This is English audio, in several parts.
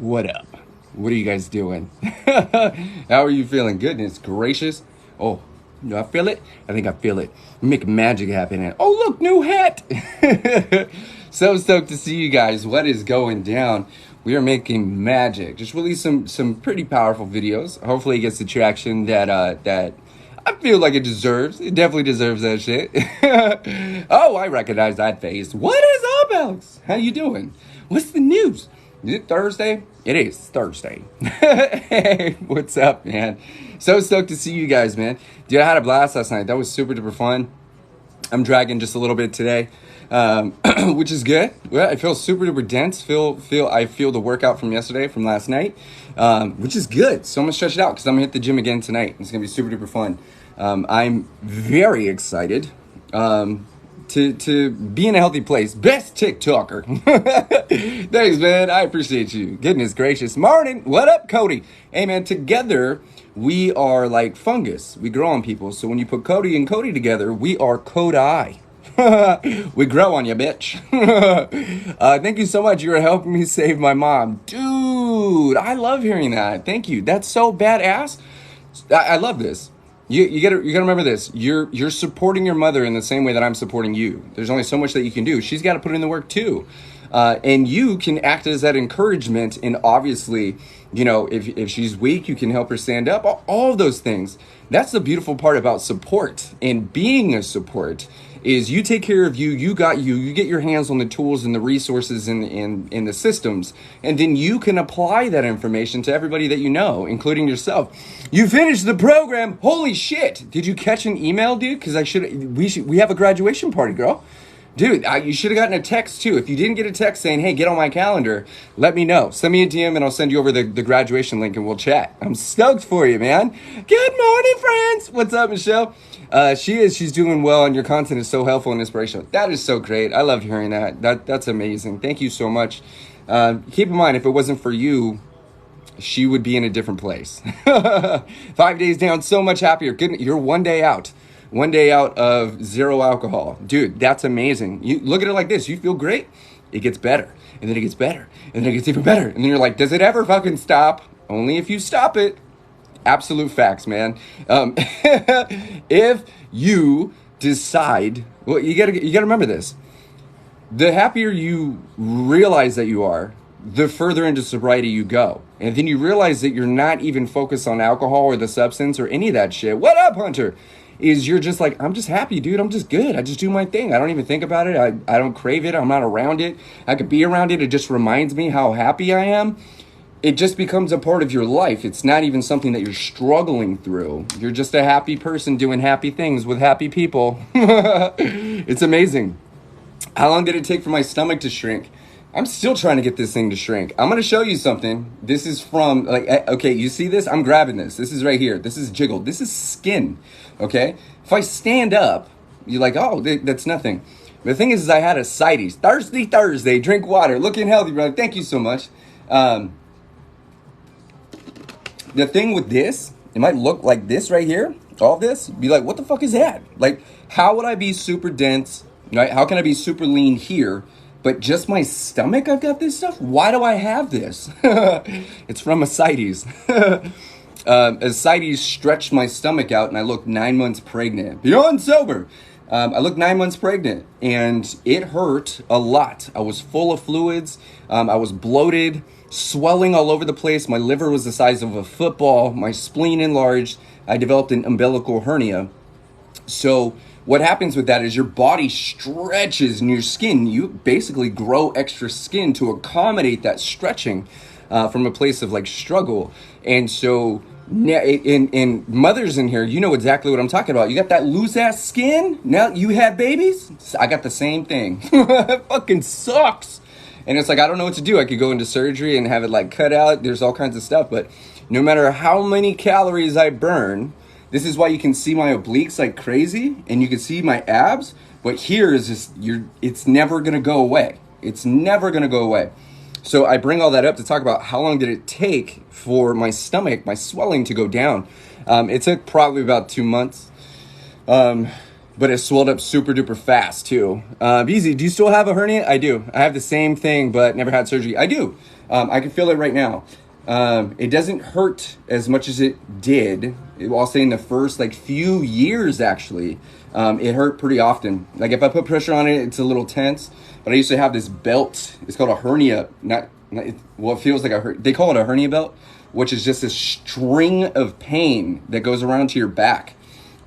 What up? What are you guys doing? How are you feeling? Goodness gracious. Oh, do I feel it? I think I feel it. Make magic happen. And oh, look, new hat. So stoked to see you guys. What is going down? We are making magic. Just released some pretty powerful videos. Hopefully it gets the traction that I feel like it deserves. It definitely deserves that shit. Oh, I recognize that face. What is up, Alex? How you doing? What's the news? Is it Thursday? It is Thursday. Hey, what's up, man? So stoked to see you guys, man. Dude, I had a blast last night. That was super duper fun. I'm dragging just a little bit today, which is good. Well, I feel super duper dense. I feel the workout from yesterday, from last night, which is good. So I'm gonna stretch it out because I'm gonna hit the gym again tonight. It's gonna be super duper fun. I'm very excited. To be in a healthy place. Best TikToker. Thanks, man. I appreciate you. Goodness gracious. Morning. What up, Kohdi? Hey, man, together, we are like fungus. We grow on people. So when you put Kohdi and Kohdi together, we are Kohdi. We grow on you, bitch. Thank you so much. You're helping me save my mom. Dude, I love hearing that. Thank you. That's so badass. I love this. You gotta remember this. You're supporting your mother in the same way that I'm supporting you. There's only so much that you can do. She's got to put in the work too, and you can act as that encouragement. And obviously, you know, if she's weak, you can help her stand up. All of those things. That's the beautiful part about support and being a support. Is you take care of you, you get your hands on the tools and the resources and the systems, and then you can apply that information to everybody that you know, including yourself. You finished the program. Holy shit. Did you catch an email, dude? Because we have a graduation party, girl. Dude, you should have gotten a text too. If you didn't get a text saying, hey, get on my calendar, let me know. Send me a DM and I'll send you over the graduation link and we'll chat. I'm stoked for you, man. Good morning, friends. What's up, Michelle? She's doing well, and your content is so helpful and inspirational. That is so great. I loved hearing that. That's amazing. Thank you so much. Keep in mind, if it wasn't for you, she would be in a different place. 5 days down, so much happier. Good, you're 1 day out. 1 day out of zero alcohol. Dude, that's amazing. You look at it like this. You feel great. It gets better. And then it gets better. And then it gets even better. And then you're like, does it ever fucking stop? Only if you stop it. Absolute facts, man. If you decide, well, you gotta remember this. The happier you realize that you are, the further into sobriety you go. And then you realize that you're not even focused on alcohol or the substance or any of that shit. What up, Hunter? Is you're just like, I'm just happy, dude. I'm just good. I just do my thing. I don't even think about it. I don't crave it. I'm not around it. I could be around it. It just reminds me how happy I am. It just becomes a part of your life. It's not even something that you're struggling through. You're just a happy person doing happy things with happy people. It's amazing. How long did it take for my stomach to shrink? I'm still trying to get this thing to shrink. I'm going to show you something. This is from, like, okay, you see this? I'm grabbing this. This is right here. This is jiggled. This is skin, okay? If I stand up, you're like, oh, that's nothing. The thing is I had a ascites. Thirsty Thursday. Drink water. Looking healthy, brother. Thank you so much. The thing with this, it might look like this right here. All this. Be like, what the fuck is that? Like, how would I be super dense, right? How can I be super lean here? But just my stomach, I've got this stuff? Why do I have this? It's from ascites. Ascites stretched my stomach out and I looked 9 months pregnant. Beyond sober. I looked 9 months pregnant and it hurt a lot. I was full of fluids. I was bloated, swelling all over the place. My liver was the size of a football. My spleen enlarged. I developed an umbilical hernia. So what happens with that is your body stretches and your skin, you basically grow extra skin to accommodate that stretching from a place of like struggle. And so in mothers in here, you know exactly what I'm talking about. You got that loose ass skin. Now you had babies. I got the same thing. It fucking sucks. And it's like, I don't know what to do. I could go into surgery and have it like cut out. There's all kinds of stuff. But no matter how many calories I burn, this is why you can see my obliques like crazy and you can see my abs. But here is just, it's never going to go away. It's never going to go away. So I bring all that up to talk about how long did it take for my stomach, my swelling to go down. It took probably about 2 months. But it swelled up super duper fast too. Easy, do you still have a hernia? I do. I have the same thing, but never had surgery. I do. I can feel it right now. It doesn't hurt as much as it did. I'll say in the first like few years, actually, it hurt pretty often. Like if I put pressure on it, it's a little tense. But I used to have this belt. It's called a hernia. Well, it feels like they call it a hernia belt, which is just a string of pain that goes around to your back.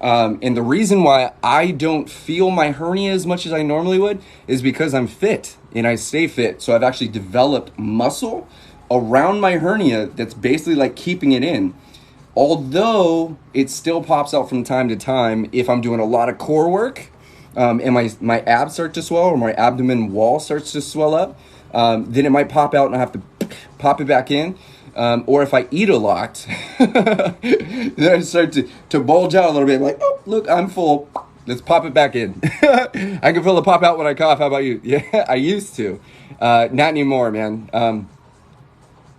And the reason why I don't feel my hernia as much as I normally would is because I'm fit and I stay fit. So I've actually developed muscle around my hernia that's basically like keeping it in. Although it still pops out from time to time if I'm doing a lot of core work, and my abs start to swell or my abdomen wall starts to swell up, then it might pop out and I have to pop it back in. Or if I eat a lot, then I start to bulge out a little bit. Like, oh, look, I'm full. Let's pop it back in. I can feel it pop out when I cough. How about you? Yeah, I used to. Not anymore, man.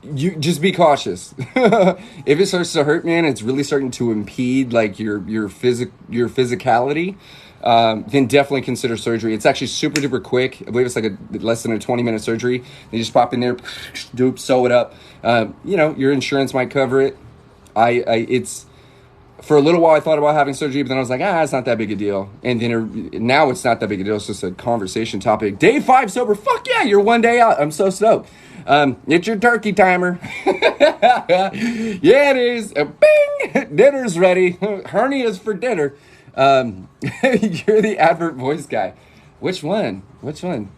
You just be cautious. If it starts to hurt, man, it's really starting to impede like your physicality. Then definitely consider surgery. It's actually super duper quick. I believe it's like less than a 20-minute surgery. They just pop in there, sew it up. Your insurance might cover it. It's for a little while I thought about having surgery, but then I was like, it's not that big a deal. And then now it's not that big a deal. It's just a conversation topic. Day 5 sober. Fuck yeah, you're 1 day out. I'm so stoked. It's your turkey timer. Yeah, it is. Bing! Dinner's ready. Hernia's for dinner. You're the advert voice guy. Which one?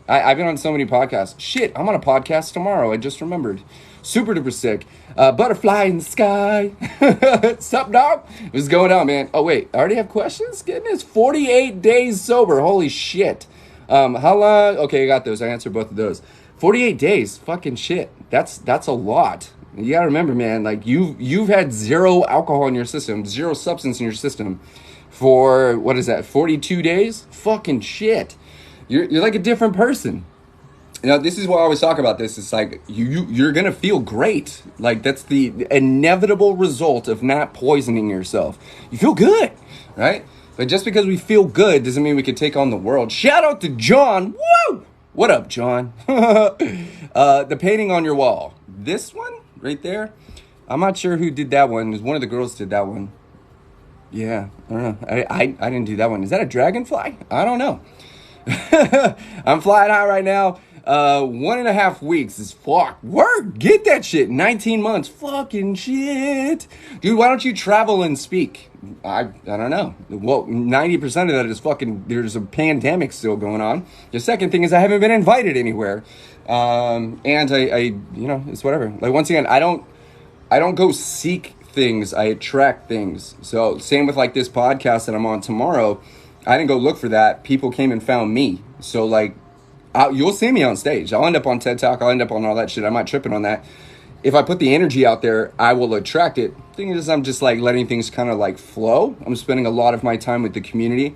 I've been on so many podcasts. Shit, I'm on a podcast tomorrow. I just remembered. Super duper sick. Butterfly in the sky. Sup, dog? What's going on, man? Oh, wait. I already have questions? Goodness. 48 days sober. Holy shit. How long? Okay, I got those. I answered both of those. 48 days. Fucking shit. That's a lot. You gotta remember, man, like you've had zero alcohol in your system, zero substance in your system for, 42 days? Fucking shit. You're like a different person. This is why I always talk about this. It's like you're gonna feel great. Like that's the inevitable result of not poisoning yourself. You feel good, right? But just because we feel good doesn't mean we can take on the world. Shout out to John. Woo! What up, John? The painting on your wall. This one right there. I'm not sure who did that one. One of the girls did that one. Yeah, I don't know. I didn't do that one. Is that a dragonfly? I don't know. I'm flying high right now. 1.5 weeks is fuck. Word, get that shit. 19 months. Fucking shit. Dude, why don't you travel and speak? I don't know. Well, 90% of that is fucking, there's a pandemic still going on. The second thing is I haven't been invited anywhere. And I it's whatever. Like, once again, I don't go seek things, I attract things. So same with like this podcast that I'm on tomorrow. I didn't go look for that. People came and found me. So like, you'll see me on stage. I'll end up on TED Talk. I'll end up on all that shit. I'm not tripping on that. If I put the energy out there, I will attract it. Thing is, I'm just like letting things kind of like flow. I'm spending a lot of my time with the community.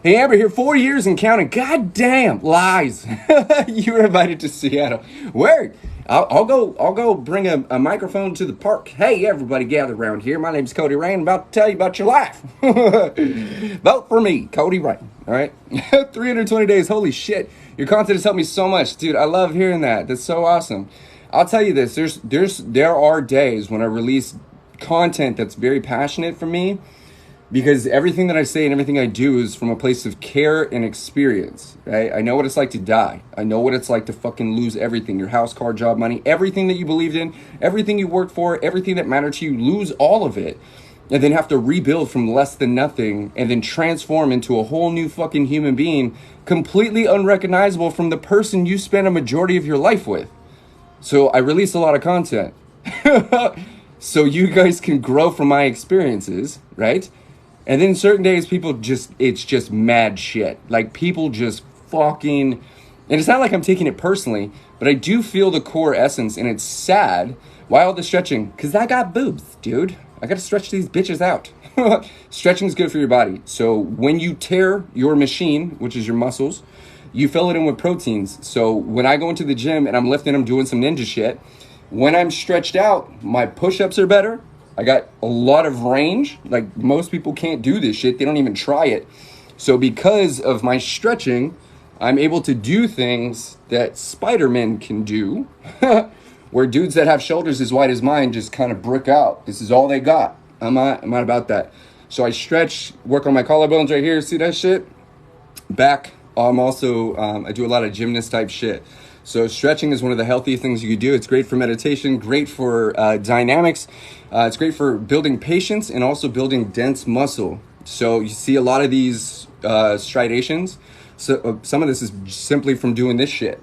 Hey, Amber here, 4 years and counting. God damn, lies. You were invited to Seattle. Where? I'll go bring a microphone to the park. Hey, everybody gather around here. My name's Kohdi Rayne. I'm about to tell you about your life. Vote for me, Kohdi Rayne. All right? 320 days. Holy shit. Your content has helped me so much. Dude, I love hearing that. That's so awesome. I'll tell you this. There are days when I release content that's very passionate for me, because everything that I say and everything I do is from a place of care and experience, right? I know what it's like to die. I know what it's like to fucking lose everything. Your house, car, job, money, everything that you believed in, everything you worked for, everything that mattered to you, lose all of it. And then have to rebuild from less than nothing and then transform into a whole new fucking human being, completely unrecognizable from the person you spent a majority of your life with. So I release a lot of content. So you guys can grow from my experiences, right? And then certain days it's just mad shit. Like people just fucking, and it's not like I'm taking it personally, but I do feel the core essence, and it's sad. Why all the stretching? Because I got boobs, dude. I got to stretch these bitches out. Stretching is good for your body. So when you tear your machine, which is your muscles, you fill it in with proteins. So when I go into the gym and I'm lifting, I'm doing some ninja shit. When I'm stretched out, my push-ups are better. I got a lot of range. Like most people can't do this shit. They don't even try it. So because of my stretching, I'm able to do things that Spider-Man can do where dudes that have shoulders as wide as mine just kind of brick out. This is all they got. I'm not about that. So I stretch, work on my collarbones right here. See that shit? Back. I'm also, I do a lot of gymnast type shit. So stretching is one of the healthy things you could do. It's great for meditation, great for dynamics. It's great for building patience and also building dense muscle. So you see a lot of these striations. So some of this is simply from doing this shit,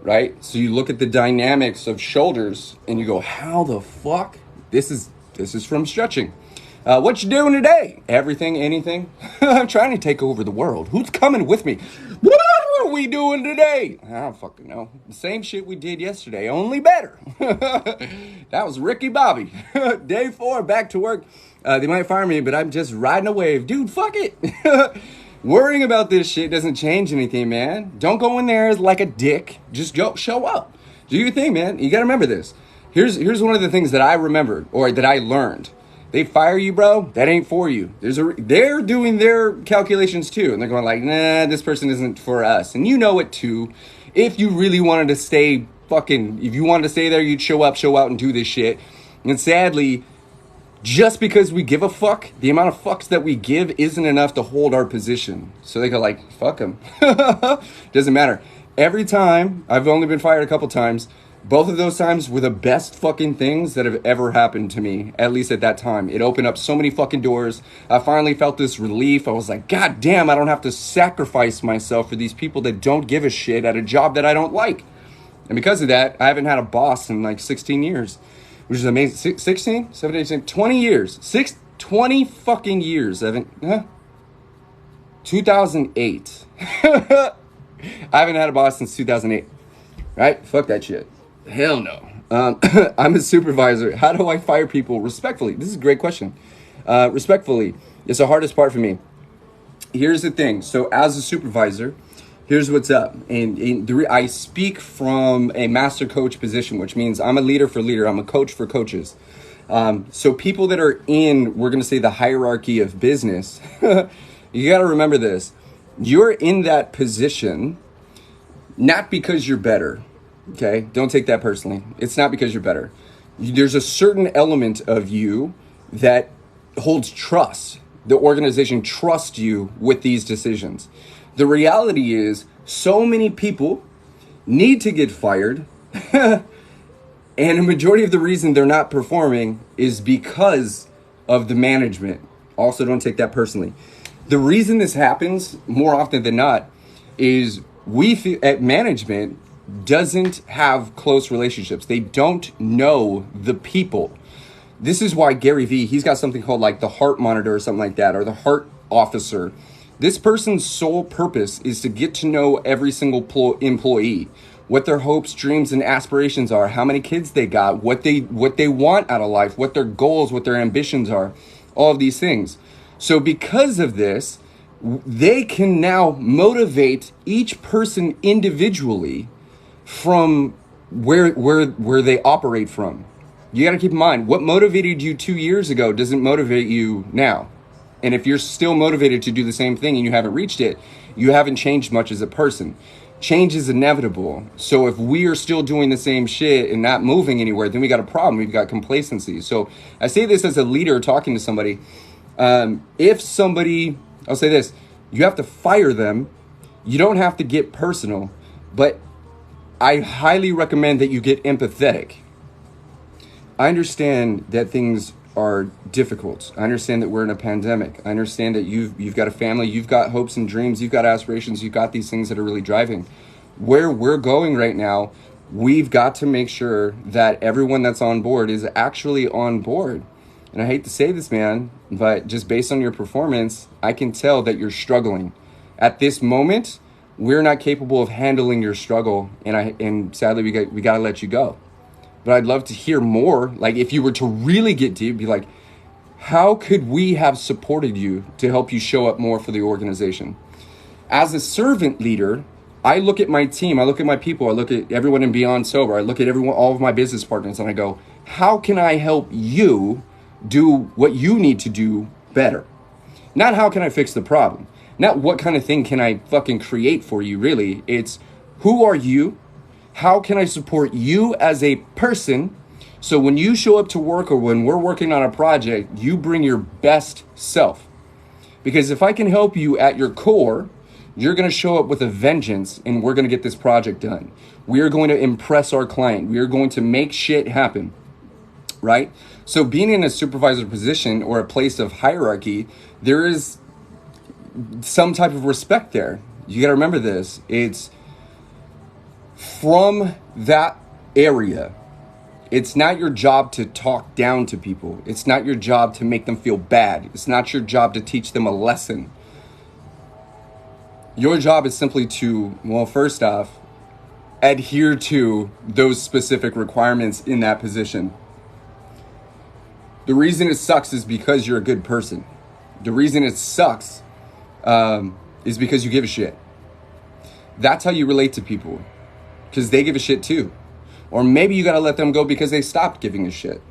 right? So you look at the dynamics of shoulders and you go, how the fuck? This is from stretching. What you doing today? Everything, anything? I'm trying to take over the world. Who's coming with me? What are we doing today? I don't fucking know. The same shit we did yesterday, only better. That was Ricky Bobby. Day 4, back to work. They might fire me, but I'm just riding a wave. Dude, fuck it. Worrying about this shit doesn't change anything, man. Don't go in there like a dick. Just go show up. Do your thing, man. You gotta remember this. Here's one of the things that I remembered, or that I learned. They fire you, bro, that ain't for you. They're doing their calculations too. And they're going like, nah, this person isn't for us. And you know it too. If you really wanted to stay if you wanted to stay there, you'd show out and do this shit. And sadly, just because we give a fuck, the amount of fucks that we give isn't enough to hold our position. So they go like, fuck them. Doesn't matter. Every time, I've only been fired a couple times, both of those times were the best fucking things that have ever happened to me, at least at that time. It opened up so many fucking doors. I finally felt this relief. I was like, God damn, I don't have to sacrifice myself for these people that don't give a shit at a job that I don't like. And because of that, I haven't had a boss in like 16 years, which is amazing. 16, 17, 18, 20 years. 20 fucking years. 2008. I haven't had a boss since 2008. Right? Fuck that shit. Hell no. I'm a supervisor. How do I fire people respectfully? This is a great question. Respectfully, it's the hardest part for me. Here's the thing. So as a supervisor, here's what's up. And I speak from a master coach position, which means I'm a leader for leader. I'm a coach for coaches. So people that are in, we're going to say, the hierarchy of business, you got to remember this. You're in that position not because you're better. Okay, don't take that personally. It's not because you're better. There's a certain element of you that holds trust. The organization trusts you with these decisions. The reality is, so many people need to get fired, and a majority of the reason they're not performing is because of the management. Also, don't take that personally. The reason this happens more often than not is we feel at management doesn't have close relationships. They don't know the people. This is why Gary Vee, he's got something called like the heart monitor or something like that, or the heart officer. This person's sole purpose is to get to know every single employee, what their hopes, dreams, and aspirations are, how many kids they got, what they want out of life, what their goals, what their ambitions are, all of these things. So because of this, they can now motivate each person individually from where they operate from. You got to keep in mind, what motivated you 2 years ago doesn't motivate you now. And if you're still motivated to do the same thing and you haven't reached it, you haven't changed much as a person. Change is inevitable. So if we are still doing the same shit and not moving anywhere, then we got a problem. We've got complacency. So I say this as a leader talking to somebody. If somebody, I'll say this, you have to fire them. You don't have to get personal, but I highly recommend that you get empathetic. I understand that things are difficult. I understand that we're in a pandemic. I understand that you've got a family, you've got hopes and dreams, you've got aspirations, you've got these things that are really driving. Where we're going right now, we've got to make sure that everyone that's on board is actually on board. And I hate to say this, man, but just based on your performance, I can tell that you're struggling. At this moment, we're not capable of handling your struggle, and sadly we got to let you go. But I'd love to hear more. Like, if you were to really get deep, be like, how could we have supported you to help you show up more for the organization? As a servant leader, I look at my team, I look at my people, I look at everyone in Beyond Sober, I look at all of my business partners, and I go, how can I help you do what you need to do better? Not how can I fix the problem? Not what kind of thing can I fucking create for you, really. It's who are you? How can I support you as a person? So when you show up to work or when we're working on a project, you bring your best self. Because if I can help you at your core, you're going to show up with a vengeance and we're going to get this project done. We are going to impress our client. We are going to make shit happen, right? So being in a supervisor position or a place of hierarchy, there is some type of respect there. You got to remember this. It's from that area. It's not your job to talk down to people. It's not your job to make them feel bad. It's not your job to teach them a lesson. Your job is simply to, well, first off, adhere to those specific requirements in that position. The reason it sucks is because you're a good person. The reason it sucks is because you give a shit. That's how you relate to people, because they give a shit too. Or maybe you got to let them go because they stopped giving a shit.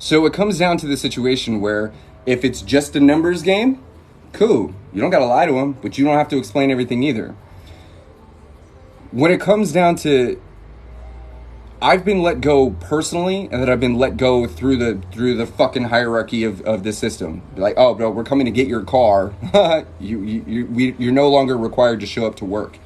So it comes down to the situation where if it's just a numbers game, cool. You don't got to lie to them, but you don't have to explain everything either. When it comes down to, I've been let go personally, and that I've been let go through the fucking hierarchy of the system. Like, oh, bro, we're coming to get your car. You're no longer required to show up to work.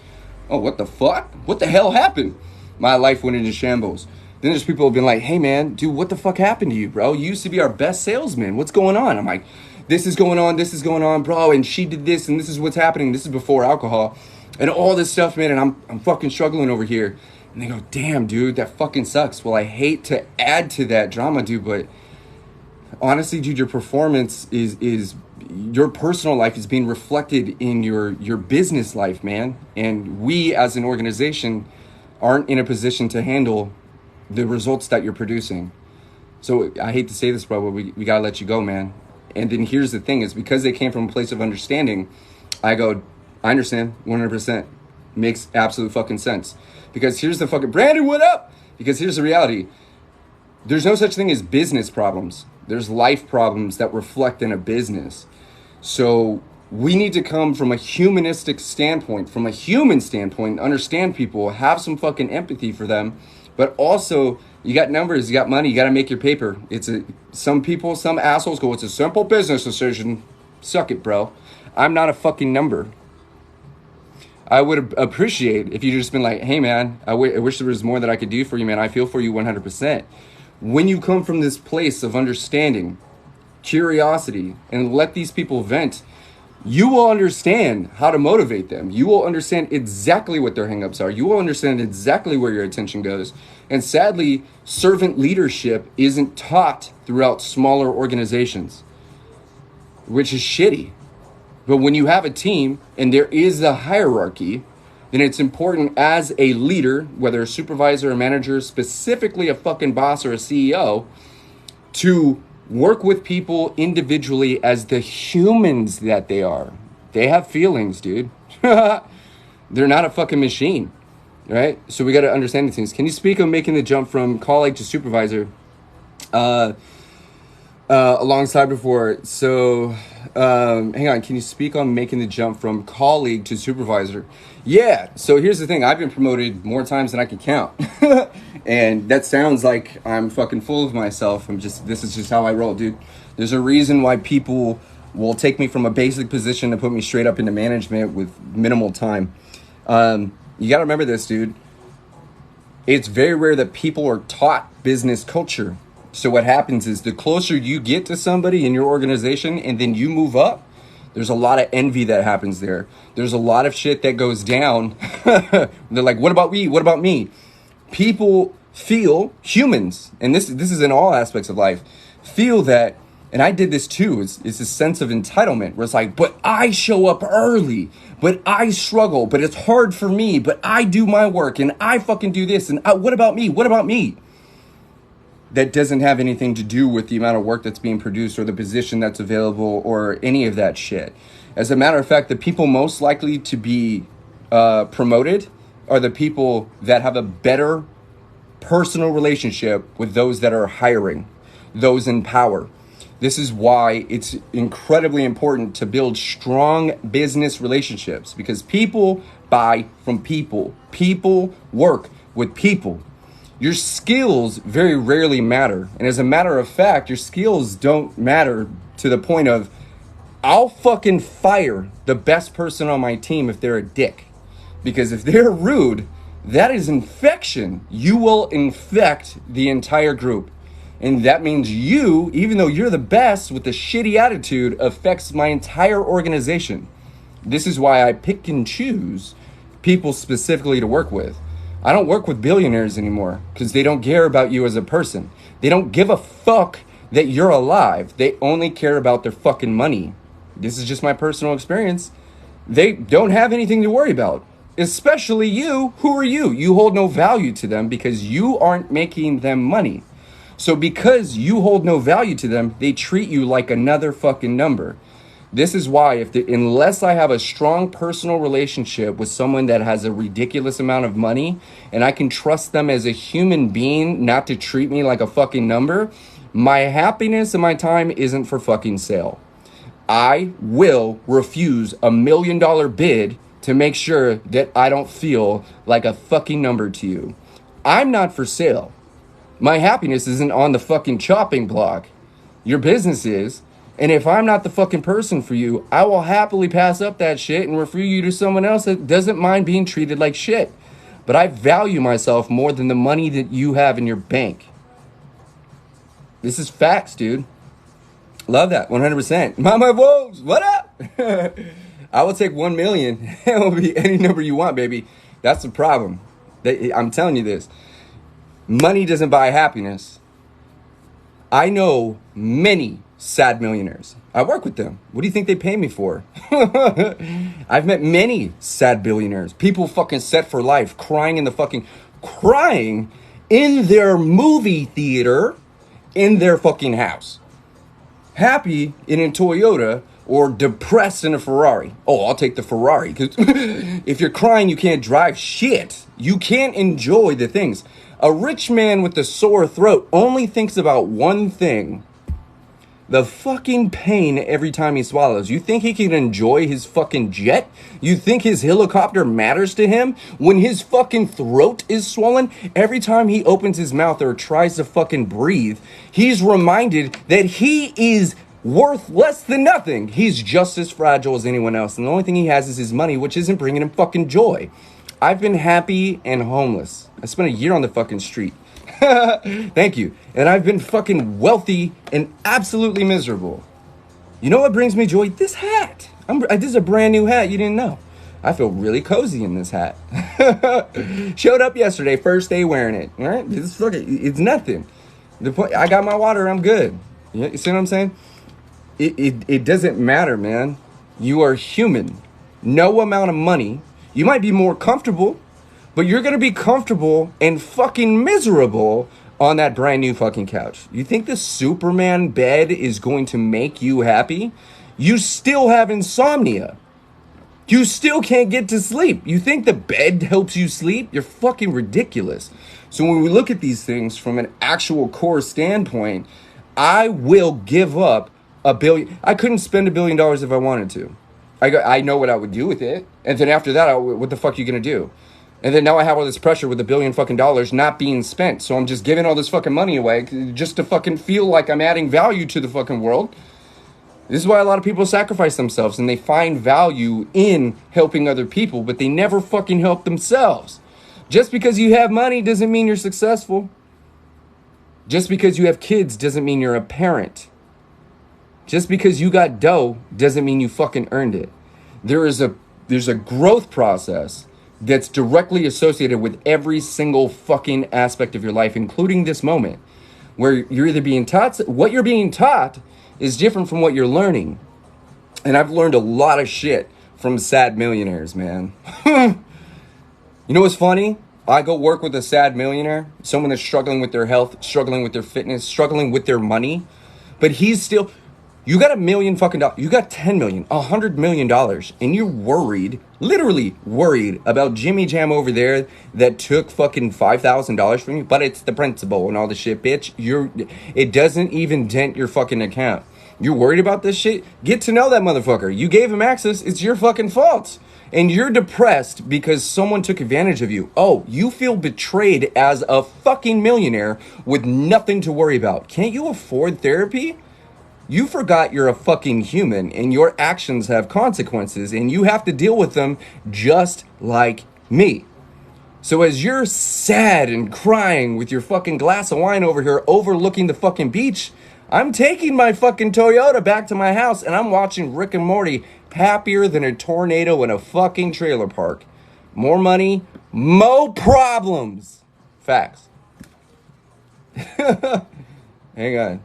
Oh, what the fuck? What the hell happened? My life went into shambles. Then there's people who've been like, hey man, dude, what the fuck happened to you, bro? You used to be our best salesman. What's going on? I'm like, this is going on, bro. And she did this, and this is what's happening. This is before alcohol and all this stuff, man. And I'm fucking struggling over here. And they go, damn, dude, that fucking sucks. Well, I hate to add to that drama, dude, but honestly, dude, your performance is your personal life is being reflected in your business life, man. And we as an organization aren't in a position to handle the results that you're producing. So I hate to say this, bro, but we gotta let you go, man. And then here's the thing, is because they came from a place of understanding, I go, I understand 100%. Makes absolute fucking sense. Because here's the fucking, Brandon, what up? Because here's the reality. There's no such thing as business problems. There's life problems that reflect in a business. So we need to come from a humanistic standpoint, from a human standpoint, understand people, have some fucking empathy for them. But also, you got numbers, you got money, you got to make your paper. Some people, some assholes go, it's a simple business decision. Suck it, bro. I'm not a fucking number. I would appreciate if you just been like, hey man, I wish there was more that I could do for you, man. I feel for you 100%. When you come from this place of understanding, curiosity, and let these people vent, you will understand how to motivate them. You will understand exactly what their hangups are. You will understand exactly where your attention goes. And sadly, servant leadership isn't taught throughout smaller organizations, which is shitty. But when you have a team and there is a hierarchy, then it's important as a leader, whether a supervisor or manager, specifically a fucking boss or a CEO, to work with people individually as the humans that they are. They have feelings, dude. They're not a fucking machine, right? So we got to understand these things. Can you speak on making the jump from colleague to supervisor? Alongside before. So, hang on. Can you speak on making the jump from colleague to supervisor? Yeah. So here's the thing. I've been promoted more times than I can count. And that sounds like I'm fucking full of myself. This is just how I roll, dude. There's a reason why people will take me from a basic position to put me straight up into management with minimal time. You got to remember this, dude. It's very rare that people are taught business culture. So what happens is the closer you get to somebody in your organization and then you move up, there's a lot of envy that happens there. There's a lot of shit that goes down. They're like, what about me? What about me? People feel, humans, and this is in all aspects of life, feel that, and I did this too, it's a sense of entitlement where it's like, but I show up early, but I struggle, but it's hard for me, but I do my work and I fucking do this. And what about me? What about me? That doesn't have anything to do with the amount of work that's being produced or the position that's available or any of that shit. As a matter of fact, the people most likely to be promoted are the people that have a better personal relationship with those that are hiring, those in power. This is why it's incredibly important to build strong business relationships, because people buy from people. People work with people. Your skills very rarely matter. And as a matter of fact, your skills don't matter to the point of I'll fucking fire the best person on my team if they're a dick. Because if they're rude, that is infection. You will infect the entire group. And that means you, even though you're the best with a shitty attitude, affects my entire organization. This is why I pick and choose people specifically to work with. I don't work with billionaires anymore because they don't care about you as a person. They don't give a fuck that you're alive. They only care about their fucking money. This is just my personal experience. They don't have anything to worry about. Especially you. Who are you? You hold no value to them because you aren't making them money. So because you hold no value to them, they treat you like another fucking number. This is why unless I have a strong personal relationship with someone that has a ridiculous amount of money and I can trust them as a human being not to treat me like a fucking number, my happiness and my time isn't for fucking sale. I will refuse $1 million bid to make sure that I don't feel like a fucking number to you. I'm not for sale. My happiness isn't on the fucking chopping block. Your business is. And if I'm not the fucking person for you, I will happily pass up that shit and refer you to someone else that doesn't mind being treated like shit. But I value myself more than the money that you have in your bank. This is facts, dude. Love that, 100%. Mama Wolves, what up? I will take 1 million. It will be any number you want, baby. That's the problem. I'm telling you this. Money doesn't buy happiness. I know many sad millionaires. I work with them. What do you think they pay me for? I've met many sad billionaires. People fucking set for life, crying in their movie theater in their fucking house. Happy in a Toyota or depressed in a Ferrari. Oh, I'll take the Ferrari because if you're crying, you can't drive shit. You can't enjoy the things. A rich man with a sore throat only thinks about one thing. The fucking pain every time he swallows. You think he can enjoy his fucking jet? You think his helicopter matters to him? When his fucking throat is swollen, every time he opens his mouth or tries to fucking breathe, he's reminded that he is worth less than nothing. He's just as fragile as anyone else. And the only thing he has is his money, which isn't bringing him fucking joy. I've been happy and homeless. I spent a year on the fucking street. Thank you. And I've been fucking wealthy and absolutely miserable. You know what brings me joy? This hat. This is a brand new hat. You didn't know. I feel really cozy in this hat. Showed up yesterday, first day wearing it. All right, it's nothing. I got my water. I'm good. You see what I'm saying? It doesn't matter, man. You are human. No amount of money. You might be more comfortable, but you're going to be comfortable and fucking miserable on that brand new fucking couch. You think the Superman bed is going to make you happy? You still have insomnia. You still can't get to sleep. You think the bed helps you sleep? You're fucking ridiculous. So when we look at these things from an actual core standpoint, I will give up $1 billion. I couldn't spend $1 billion if I wanted to. I know what I would do with it. And then after that, what the fuck are you going to do? And then now I have all this pressure with $1 billion fucking dollars not being spent. So I'm just giving all this fucking money away just to fucking feel like I'm adding value to the fucking world. This is why a lot of people sacrifice themselves and they find value in helping other people, but they never fucking help themselves. Just because you have money doesn't mean you're successful. Just because you have kids doesn't mean you're a parent. Just because you got dough doesn't mean you fucking earned it. There's a growth process that's directly associated with every single fucking aspect of your life, including this moment, where you're either being taught, what you're being taught is different from what you're learning. And I've learned a lot of shit from sad millionaires, man. You know what's funny? I go work with a sad millionaire, someone that's struggling with their health, struggling with their fitness, struggling with their money, but he's still... You got $1 million fucking dollars. You got 10 million, $100 million, and you're worried, literally worried about Jimmy Jam over there that took fucking $5,000 from you. But it's the principal and all the shit, bitch. It doesn't even dent your fucking account. You're worried about this shit? Get to know that motherfucker. You gave him access. It's your fucking fault. And you're depressed because someone took advantage of you. Oh, you feel betrayed as a fucking millionaire with nothing to worry about. Can't you afford therapy? You forgot you're a fucking human and your actions have consequences and you have to deal with them just like me. So as you're sad and crying with your fucking glass of wine over here overlooking the fucking beach, I'm taking my fucking Toyota back to my house and I'm watching Rick and Morty happier than a tornado in a fucking trailer park. More money, mo problems. Facts. Hang on.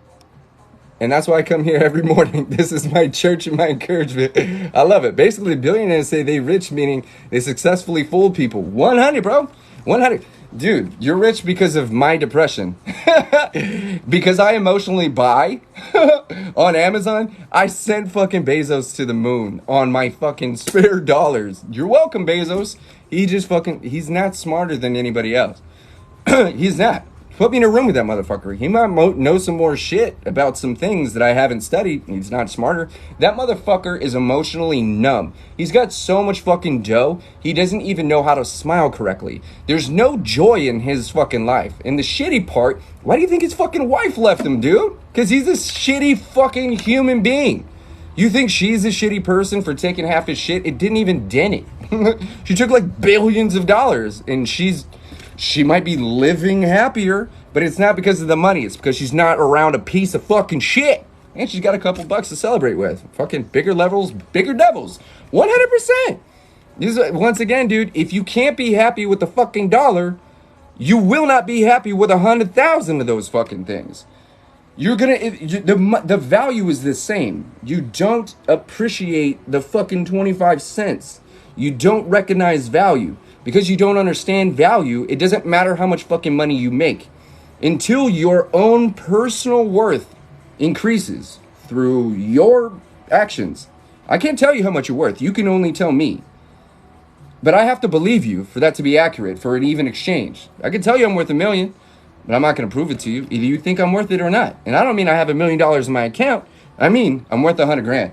And that's why I come here every morning. This is my church and my encouragement. I love it. Basically, billionaires say they rich, meaning they successfully fool people. 100, bro. 100. Dude, you're rich because of my depression. Because I emotionally buy on Amazon, I sent fucking Bezos to the moon on my fucking spare dollars. You're welcome, Bezos. He's not smarter than anybody else. He's not. Put me in a room with that motherfucker. He might know some more shit about some things that I haven't studied. He's not smarter. That motherfucker is emotionally numb. He's got so much fucking dough, he doesn't even know how to smile correctly. There's no joy in his fucking life. And the shitty part, why do you think his fucking wife left him, dude? Because he's a shitty fucking human being. You think she's a shitty person for taking half his shit? It didn't even dent it. She took like billions of dollars and she might be living happier, but it's not because of the money. It's because she's not around a piece of fucking shit. And she's got a couple bucks to celebrate with. Fucking bigger levels, bigger devils. 100%. Once again, dude, if you can't be happy with the fucking dollar, you will not be happy with 100,000 of those fucking things. The value is the same. You don't appreciate the fucking 25 cents. You don't recognize value. Because you don't understand value, it doesn't matter how much fucking money you make. Until your own personal worth increases through your actions. I can't tell you how much you're worth. You can only tell me. But I have to believe you for that to be accurate, for an even exchange. I can tell you I'm worth $1 million, but I'm not going to prove it to you. Either you think I'm worth it or not. And I don't mean I have $1 million in my account. I mean I'm worth 100 grand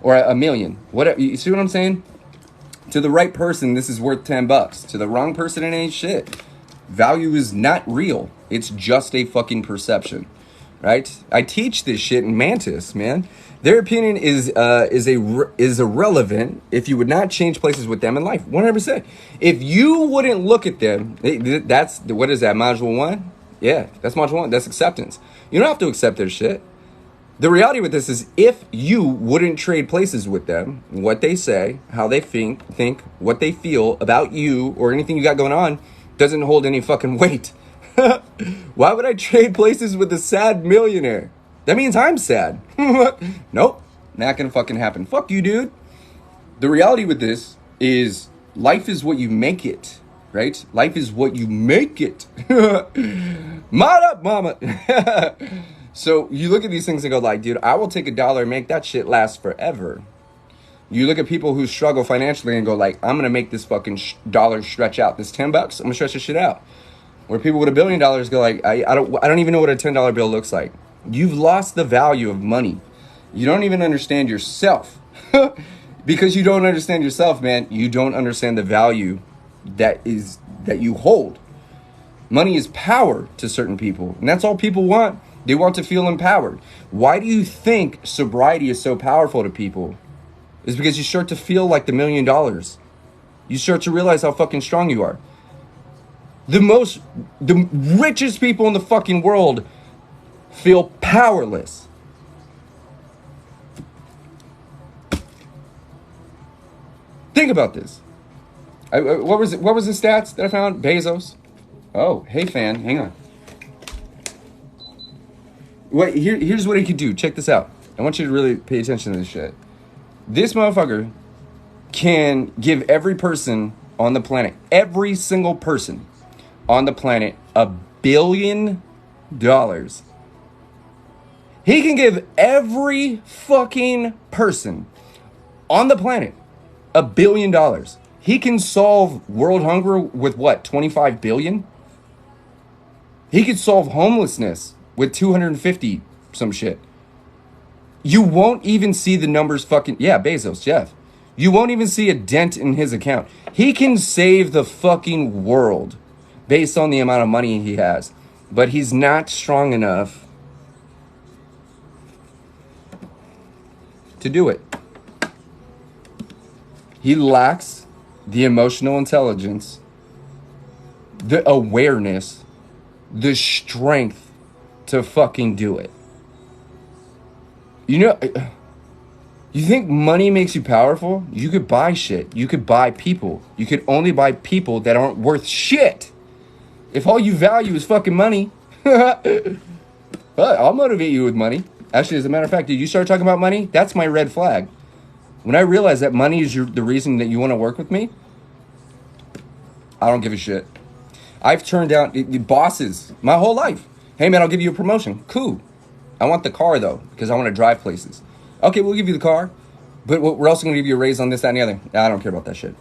or $1 million. What, you see what I'm saying? To the right person, this is worth $10. To the wrong person, it ain't shit. Value is not real. It's just a fucking perception, right? I teach this shit in Mantis, man. Their opinion is irrelevant if you would not change places with them in life. 100%. If you wouldn't look at them, that's what is that? Module 1? Yeah, that's module 1. That's acceptance. You don't have to accept their shit. The reality with this is if you wouldn't trade places with them, what they say, how they think, what they feel about you or anything you got going on doesn't hold any fucking weight. Why would I trade places with a sad millionaire? That means I'm sad. Nope, not gonna fucking happen. Fuck you, dude. The reality with this is life is what you make it, right? Life is what you make it. Mod up, mama. So you look at these things and go like, dude, I will take $1 and make that shit last forever. You look at people who struggle financially and go like, I'm going to make this fucking dollar stretch out. This $10, I'm going to stretch this shit out. Where people with $1 billion go like, I don't even know what a $10 bill looks like. You've lost the value of money. You don't even understand yourself. Because you don't understand yourself, man, you don't understand the value that you hold. Money is power to certain people. And that's all people want. They want to feel empowered. Why do you think sobriety is so powerful to people? It's because you start to feel like the $1 million. You start to realize how fucking strong you are. The richest people in the fucking world feel powerless. Think about this. What was the stats that I found? Bezos. Oh, hey fan, hang on. Wait, here's what he could do. Check this out. I want you to really pay attention to this shit. This motherfucker can give every person on the planet, every single person on the planet, $1 billion. He can give every fucking person on the planet $1 billion. He can solve world hunger with what, 25 billion? He could solve homelessness with 250 some shit. You won't even see the numbers fucking... Yeah, Bezos, Jeff. You won't even see a dent in his account. He can save the fucking world based on the amount of money he has. But he's not strong enough to do it. He lacks the emotional intelligence, the awareness, the strength to fucking do it. You know, you think money makes you powerful? You could buy shit. You could buy people. You could only buy people that aren't worth shit. If all you value is fucking money, I'll motivate you with money. Actually, as a matter of fact, did you start talking about money? That's my red flag. When I realize that money is the reason that you want to work with me, I don't give a shit. I've turned down bosses my whole life. Hey man, I'll give you a promotion. Cool. I want the car though, because I want to drive places. Okay, we'll give you the car, but we're also going to give you a raise on this, that, and the other. I don't care about that shit.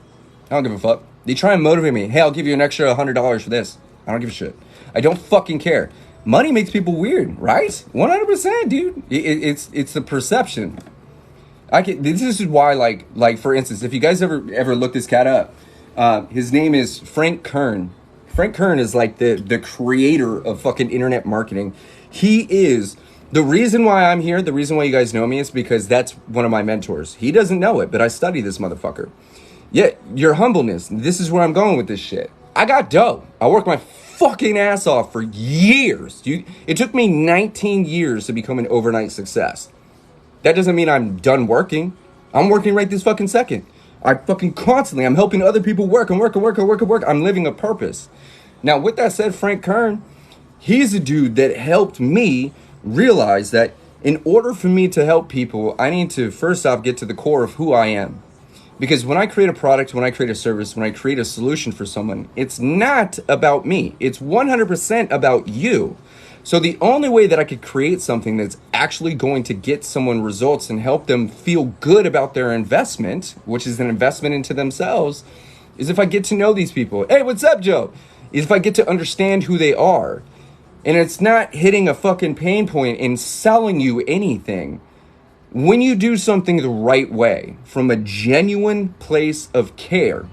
I don't give a fuck. They try and motivate me. Hey, I'll give you an extra $100 for this. I don't give a shit. I don't fucking care. Money makes people weird, right? 100%, dude. It's the perception. This is why, like for instance, if you guys ever look this cat up, his name is Frank Kern. Frank Kern is like the creator of fucking internet marketing. He is the reason why I'm here. The reason why you guys know me is because that's one of my mentors. He doesn't know it, but I study this motherfucker. Yeah, your humbleness. This is where I'm going with this shit. I got dough. I worked my fucking ass off for years. It took me 19 years to become an overnight success. That doesn't mean I'm done working. I'm working right this fucking second. I'm helping other people work. I'm living a purpose. Now, with that said, Frank Kern, he's a dude that helped me realize that in order for me to help people, I need to first off get to the core of who I am. Because when I create a product, when I create a service, when I create a solution for someone, it's not about me. It's 100% about you. So the only way that I could create something that's actually going to get someone results and help them feel good about their investment, which is an investment into themselves, is if I get to know these people. Hey, what's up, Joe? Is if I get to understand who they are. And it's not hitting a fucking pain point and selling you anything. When you do something the right way, from a genuine place of care,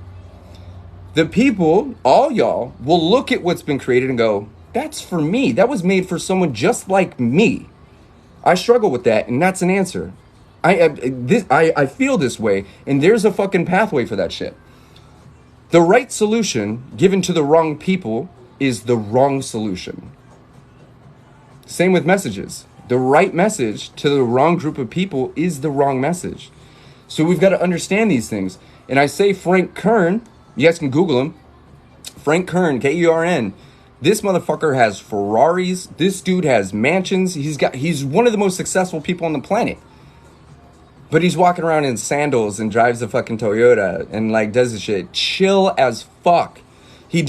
the people, all y'all, will look at what's been created and go, that's for me. That was made for someone just like me. I struggle with that, and that's an answer. I feel this way, and there's a fucking pathway for that shit. The right solution given to the wrong people is the wrong solution. Same with messages. The right message to the wrong group of people is the wrong message. So we've got to understand these things. And I say Frank Kern, you guys can Google him. Frank Kern, Kern. This motherfucker has Ferraris. This dude has mansions. He's one of the most successful people on the planet. But he's walking around in sandals and drives a fucking Toyota and like does this shit. Chill as fuck. He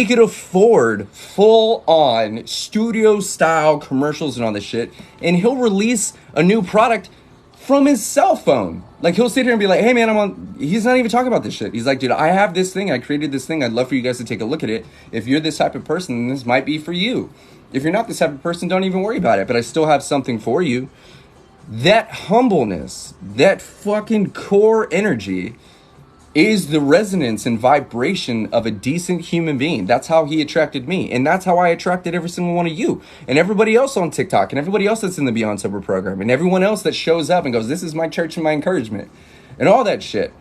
could afford full on studio style commercials and all this shit. And he'll release a new product from his cell phone. Like he'll sit here and be like, hey man, he's not even talking about this shit. He's like, dude, I have this thing. I created this thing. I'd love for you guys to take a look at it. If you're this type of person, then this might be for you. If you're not this type of person, don't even worry about it. But I still have something for you. That humbleness, that fucking core energy is the resonance and vibration of a decent human being. That's how he attracted me. And that's how I attracted every single one of you. And everybody else on TikTok. And everybody else that's in the Beyond Sober program. And everyone else that shows up and goes, this is my church and my encouragement. And all that shit.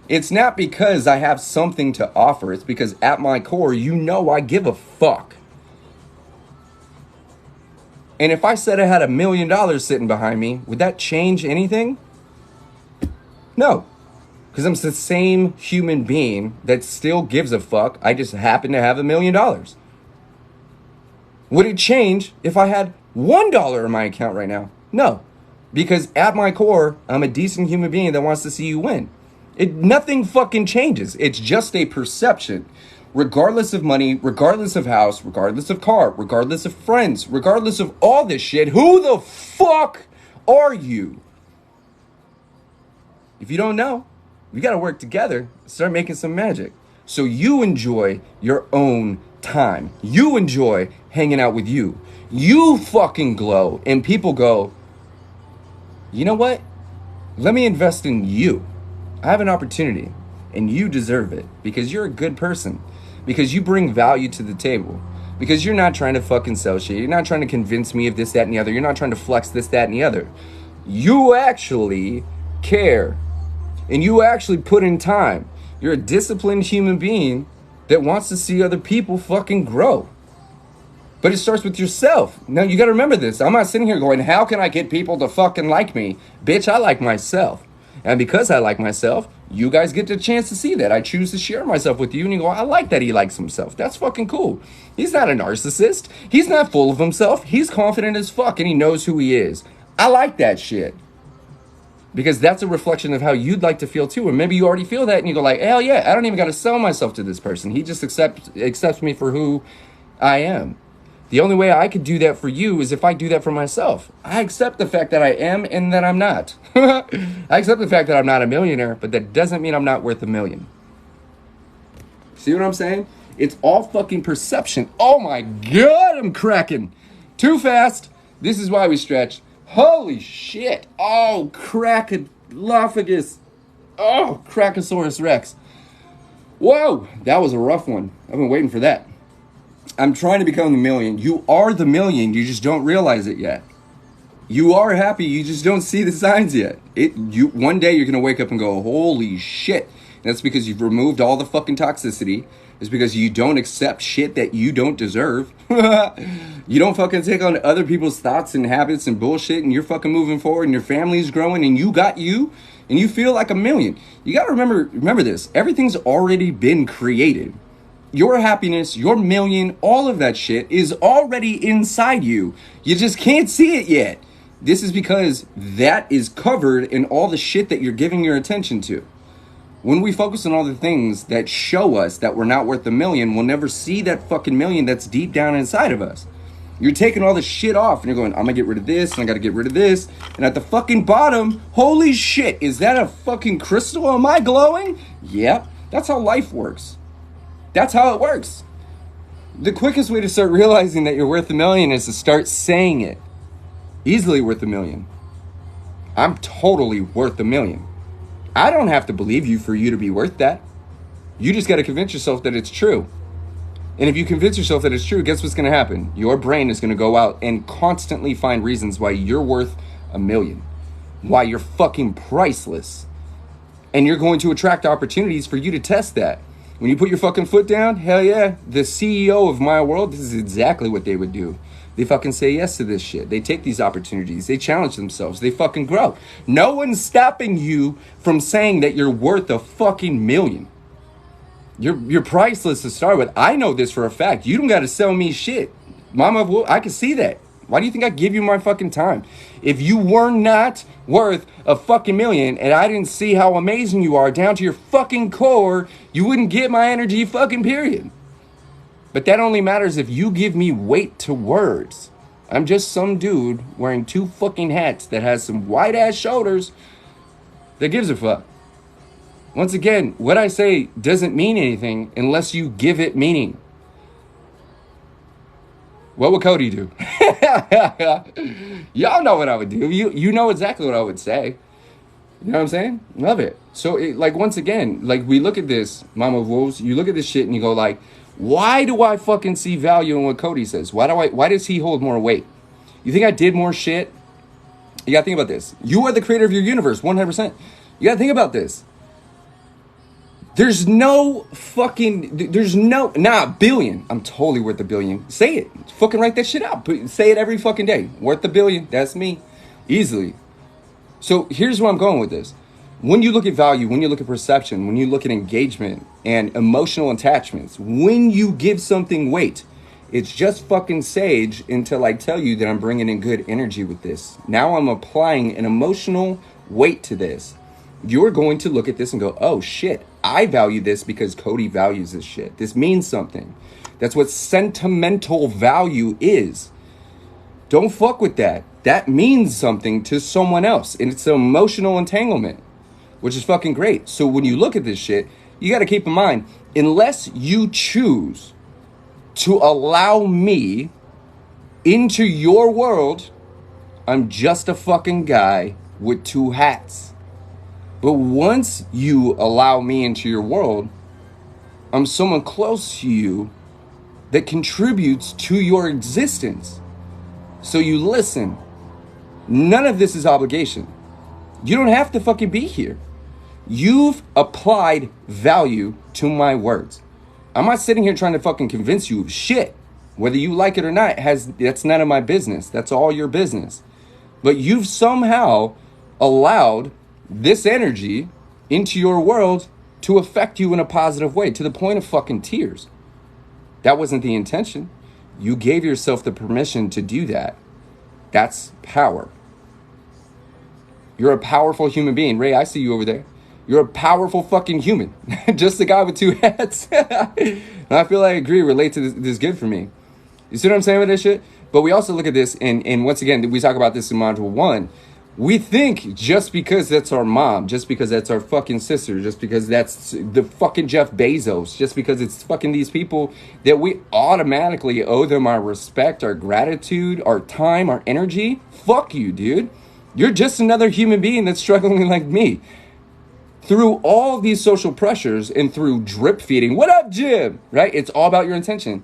It's not because I have something to offer. It's because at my core, you know I give a fuck. And if I said I had $1 million sitting behind me, would that change anything? No. Because I'm the same human being that still gives a fuck. I just happen to have $1 million. Would it change if I had $1 in my account right now? No. Because at my core, I'm a decent human being that wants to see you win. Nothing fucking changes. It's just a perception. Regardless of money, regardless of house, regardless of car, regardless of friends, regardless of all this shit, who the fuck are you? If you don't know, we got to work together, start making some magic. So you enjoy your own time. You enjoy hanging out with you. You fucking glow. And people go, you know what? Let me invest in you. I have an opportunity and you deserve it because you're a good person, because you bring value to the table, because you're not trying to fucking sell shit. You're not trying to convince me of this, that, and the other. You're not trying to flex this, that, and the other. You actually care and you actually put in time. You're a disciplined human being that wants to see other people fucking grow. But it starts with yourself. Now, you got to remember this. I'm not sitting here going, how can I get people to fucking like me? Bitch, I like myself. And because I like myself, you guys get the chance to see that. I choose to share myself with you. And you go, I like that he likes himself. That's fucking cool. He's not a narcissist. He's not full of himself. He's confident as fuck and he knows who he is. I like that shit. Because that's a reflection of how you'd like to feel too. And maybe you already feel that and you go like, hell yeah, I don't even got to sell myself to this person. He just accepts me for who I am. The only way I could do that for you is if I do that for myself. I accept the fact that I am and that I'm not. I accept the fact that I'm not a millionaire, but that doesn't mean I'm not worth $1 million. See what I'm saying? It's all fucking perception. Oh my God, I'm cracking. Too fast. This is why we stretch. Holy shit. Oh, crackalophagus. Oh, Crackosaurus Rex. Whoa, that was a rough one. I've been waiting for that. I'm trying to become the million. You are the million. You just don't realize it yet. You are happy. You just don't see the signs yet. One day you're going to wake up and go, holy shit. And that's because you've removed all the fucking toxicity. It's because you don't accept shit that you don't deserve. You don't fucking take on other people's thoughts and habits and bullshit. And you're fucking moving forward and your family's growing and you got you. And you feel like a million. You got to remember this. Everything's already been created. Your happiness, your million, all of that shit is already inside you. You just can't see it yet. This is because that is covered in all the shit that you're giving your attention to. When we focus on all the things that show us that we're not worth $1 million, we'll never see that fucking million that's deep down inside of us. You're taking all the shit off and you're going, I'm gonna get rid of this and I gotta get rid of this. And at the fucking bottom, holy shit, is that a fucking crystal? Am I glowing? Yep, that's how life works. That's how it works. The quickest way to start realizing that you're worth $1 million is to start saying it. Easily worth $1 million. I'm totally worth $1 million. I don't have to believe you for you to be worth that. You just got to convince yourself that it's true. And if you convince yourself that it's true, guess what's going to happen? Your brain is going to go out and constantly find reasons why you're worth $1 million. Why you're fucking priceless. And you're going to attract opportunities for you to test that. When you put your fucking foot down, hell yeah, the CEO of my world, this is exactly what they would do. They fucking say yes to this shit. They take these opportunities. They challenge themselves. They fucking grow. No one's stopping you from saying that you're worth $1 fucking million. You're priceless to start with. I know this for a fact. You don't got to sell me shit. Mama, I can see that. Why do you think I give you my fucking time? If you were not worth $1 fucking million and I didn't see how amazing you are down to your fucking core, you wouldn't get my energy fucking period. But that only matters if you give me weight to words. I'm just some dude wearing 2 fucking hats that has some wide ass shoulders that gives a fuck. Once again, what I say doesn't mean anything unless you give it meaning. What would Kohdi do? Y'all know what I would do. You know exactly what I would say. You know what I'm saying? Love it. So, once again, we look at this, Mama Wolves, you look at this shit and you go like, why do I fucking see value in what Kohdi says? Why does he hold more weight? You think I did more shit? You gotta think about this. You are the creator of your universe, 100%. You gotta think about this. There's no, billion. I'm totally worth $1 billion. Say it. Fucking write that shit out. Say it every fucking day. Worth $1 billion. That's me. Easily. So here's where I'm going with this. When you look at value, when you look at perception, when you look at engagement and emotional attachments, when you give something weight, it's just fucking sage until I tell you that I'm bringing in good energy with this. Now I'm applying an emotional weight to this. You're going to look at this and go, oh shit, I value this because Kohdi values this shit. This means something. That's what sentimental value is. Don't fuck with that. That means something to someone else. And it's an emotional entanglement, which is fucking great. So when you look at this shit, you got to keep in mind, unless you choose to allow me into your world, I'm just a fucking guy with two hats. But once you allow me into your world, I'm someone close to you that contributes to your existence. So you listen. None of this is obligation. You don't have to fucking be here. You've applied value to my words. I'm not sitting here trying to fucking convince you of shit. Whether you like it or not, that's none of my business. That's all your business. But you've somehow allowed this energy into your world to affect you in a positive way, to the point of fucking tears. That wasn't the intention. You gave yourself the permission to do that. That's power. You're a powerful human being. Ray, I see you over there. You're a powerful fucking human. Just a guy with two hats. And I feel like I agree, relate to this good for me. You see what I'm saying with this shit? But we also look at this, and once again, we talk about this in module 1. We think just because that's our mom, just because that's our fucking sister, just because that's the fucking Jeff Bezos, just because it's fucking these people, that we automatically owe them our respect, our gratitude, our time, our energy. Fuck you, dude. You're just another human being that's struggling like me. Through all these social pressures and through drip feeding, what up, Jim? Right? It's all about your intention.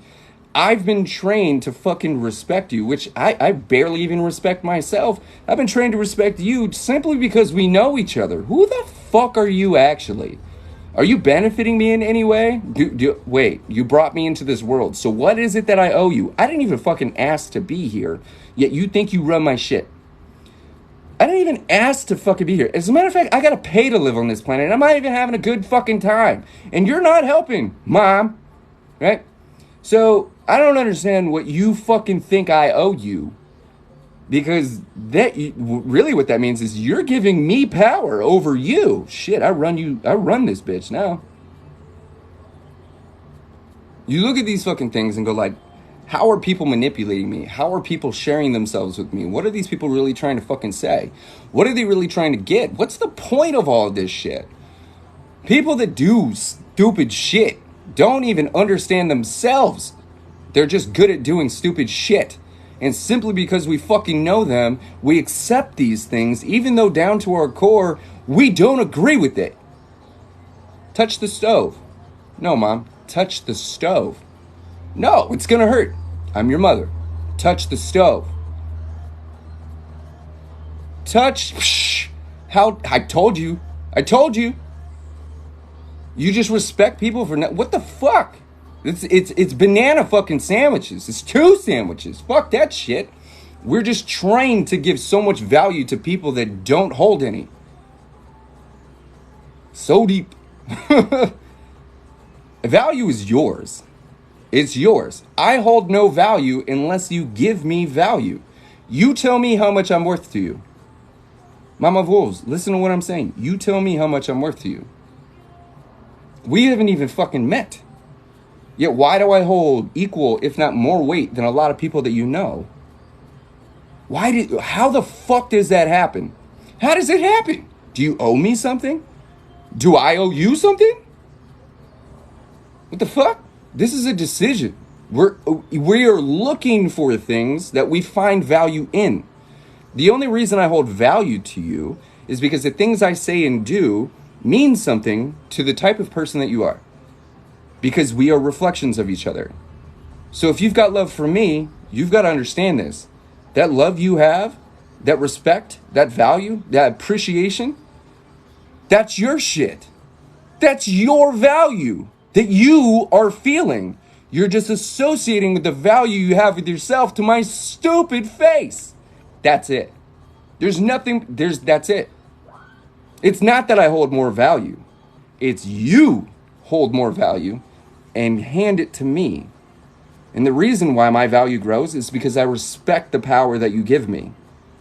I've been trained to fucking respect you, which I barely even respect myself. I've been trained to respect you simply because we know each other. Who the fuck are you actually? Are you benefiting me in any way? Wait, you brought me into this world. So what is it that I owe you? I didn't even fucking ask to be here, yet you think you run my shit. I didn't even ask to fucking be here. As a matter of fact, I gotta pay to live on this planet, and I'm not even having a good fucking time. And you're not helping, Mom. Right? So, I don't understand what you fucking think I owe you. Because really what that means is you're giving me power over you. Shit, I run this bitch now. You look at these fucking things and go like, how are people manipulating me? How are people sharing themselves with me? What are these people really trying to fucking say? What are they really trying to get? What's the point of all of this shit? People that do stupid shit don't even understand themselves. They're just good at doing stupid shit. And simply because we fucking know them, we accept these things, even though down to our core, we don't agree with it. Touch the stove. No, Mom. Touch the stove. No, it's gonna hurt. I'm your mother. Touch the stove. Touch. How? I told you. You just respect people for what the fuck? It's banana fucking sandwiches. It's 2 sandwiches. Fuck that shit. We're just trained to give so much value to people that don't hold any. So deep. Value is yours. It's yours. I hold no value unless you give me value. You tell me how much I'm worth to you. Mama Wolves, listen to what I'm saying. You tell me how much I'm worth to you. We haven't even fucking met. Yet why do I hold equal, if not more weight than a lot of people that you know? How the fuck does that happen? How does it happen? Do you owe me something? Do I owe you something? What the fuck? This is a decision. We are looking for things that we find value in. The only reason I hold value to you is because the things I say and do mean something to the type of person that you are. Because we are reflections of each other. So if you've got love for me, you've got to understand this. That love you have, that respect, that value, that appreciation, that's your shit. That's your value that you are feeling. You're just associating with the value you have with yourself to my stupid face. That's it. That's it. It's not that I hold more value. It's you hold more value and hand it to me. And the reason why my value grows is because I respect the power that you give me.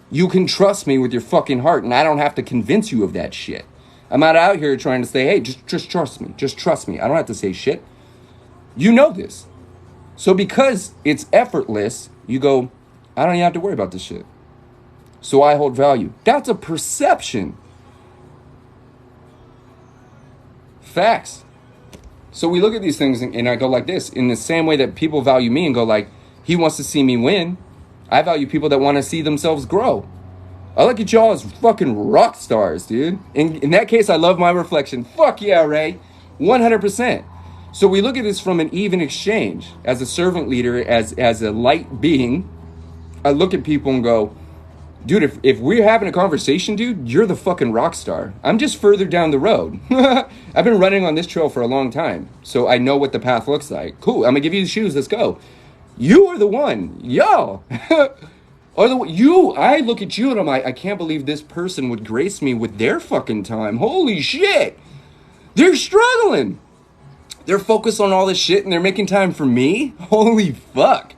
You can trust me with your fucking heart, and I don't have to convince you of that shit. I'm not out here trying to say, hey, just trust me. Just trust me. I don't have to say shit. You know this. So because it's effortless, you go, I don't even have to worry about this shit. So I hold value. That's a perception. Facts. So we look at these things and I go like this. In the same way that people value me and go like, he wants to see me win. I value people that want to see themselves grow. I look at y'all as fucking rock stars, dude. In that case, I love my reflection. Fuck yeah, Ray. 100%. So we look at this from an even exchange. As a servant leader, as a light being, I look at people and go, dude, if we're having a conversation, dude, you're the fucking rock star. I'm just further down the road. I've been running on this trail for a long time, so I know what the path looks like. Cool, I'm gonna give you the shoes, let's go. You are the one, y'all. I look at you and I'm like, I can't believe this person would grace me with their fucking time. Holy shit. They're struggling. They're focused on all this shit and they're making time for me. Holy fuck.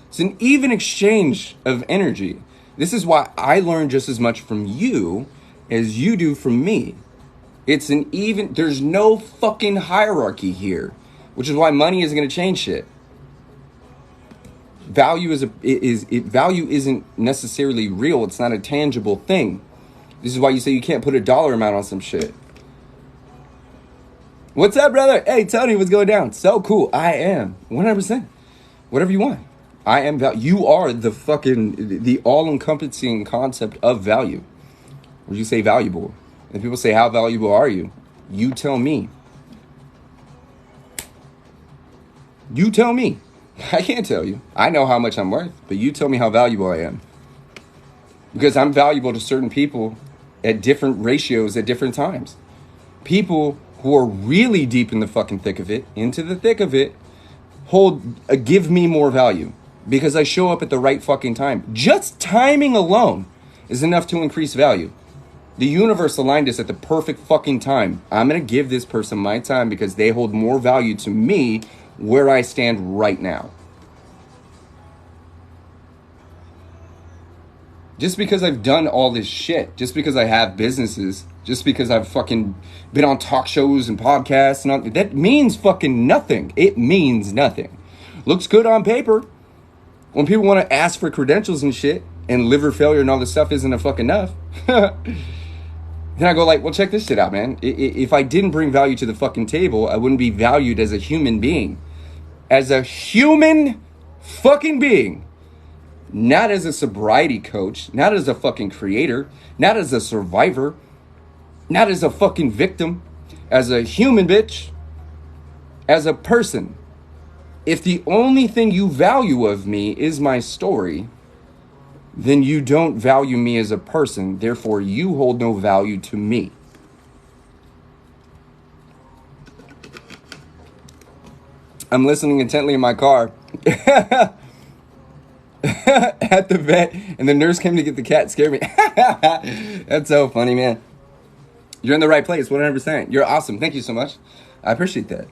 It's an even exchange of energy. This is why I learn just as much from you as you do from me. There's no fucking hierarchy here, which is why money isn't going to change shit. Value value isn't necessarily real. It's not a tangible thing. This is why you say you can't put a dollar amount on some shit. What's up, brother? Hey, Tony, what's going down? So cool. I am 100%. Whatever you want. I am value. You are the all-encompassing concept of value. Would you say valuable? And people say, how valuable are you? You tell me. You tell me. I can't tell you. I know how much I'm worth, but you tell me how valuable I am. Because I'm valuable to certain people at different ratios at different times. People who are really deep in the fucking thick of it, into the thick of it, give me more value. Because I show up at the right fucking time. Just timing alone is enough to increase value. The universe aligned us at the perfect fucking time. I'm going to give this person my time because they hold more value to me where I stand right now. Just because I've done all this shit, just because I have businesses, just because I've fucking been on talk shows and podcasts, and all, that means fucking nothing. It means nothing. Looks good on paper. When people want to ask for credentials and shit, and liver failure and all this stuff isn't fucking enough, then I go like, well, check this shit out, man. If I didn't bring value to the fucking table, I wouldn't be valued as a human being. As a human fucking being. Not as a sobriety coach. Not as a fucking creator. Not as a survivor. Not as a fucking victim. As a human bitch. As a person. If the only thing you value of me is my story, then you don't value me as a person. Therefore, you hold no value to me. I'm listening intently in my car at the vet, and the nurse came to get the cat. Scared me. That's so funny, man. You're in the right place, 100%. You're awesome. Thank you so much. I appreciate that.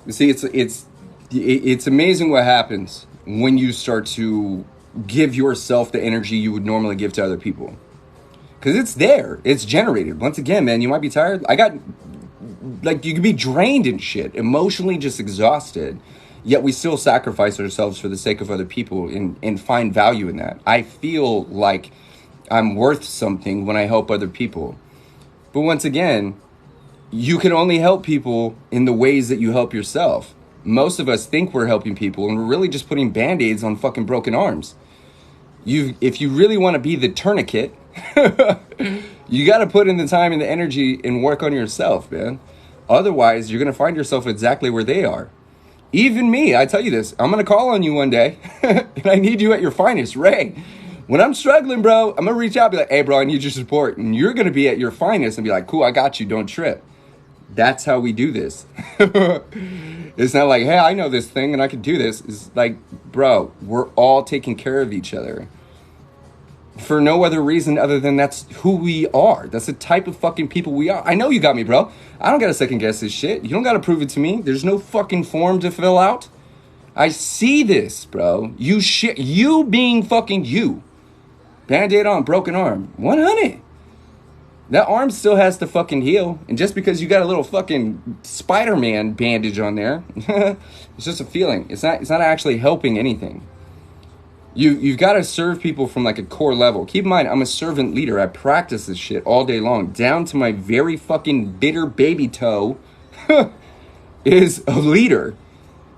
You see, it's amazing what happens when you start to give yourself the energy you would normally give to other people. Because it's there. It's generated. Once again, man, you might be tired. You could be drained and shit, emotionally just exhausted, yet we still sacrifice ourselves for the sake of other people and find value in that. I feel like I'm worth something when I help other people. But once again, you can only help people in the ways that you help yourself. Most of us think we're helping people, and we're really just putting band-aids on fucking broken arms. If you really want to be the tourniquet, you got to put in the time and the energy and work on yourself, man. Otherwise, you're going to find yourself exactly where they are. Even me, I tell you this, I'm going to call on you one day, and I need you at your finest. Ray, when I'm struggling, bro, I'm going to reach out and be like, hey, bro, I need your support. And you're going to be at your finest and be like, cool, I got you, don't trip. That's how we do this. It's not like, hey, I know this thing and I can do this. It's like, bro, we're all taking care of each other. For no other reason other than that's who we are. That's the type of fucking people we are. I know you got me, bro. I don't got to second guess this shit. You don't got to prove it to me. There's no fucking form to fill out. I see this, bro. You being fucking you. Band-aid on, broken arm. 100. That arm still has to fucking heal. And just because you got a little fucking Spider-Man bandage on there, it's just a feeling. It's not actually helping anything. You've got to serve people from like a core level. Keep in mind, I'm a servant leader. I practice this shit all day long. Down to my very fucking bitter baby toe is a leader.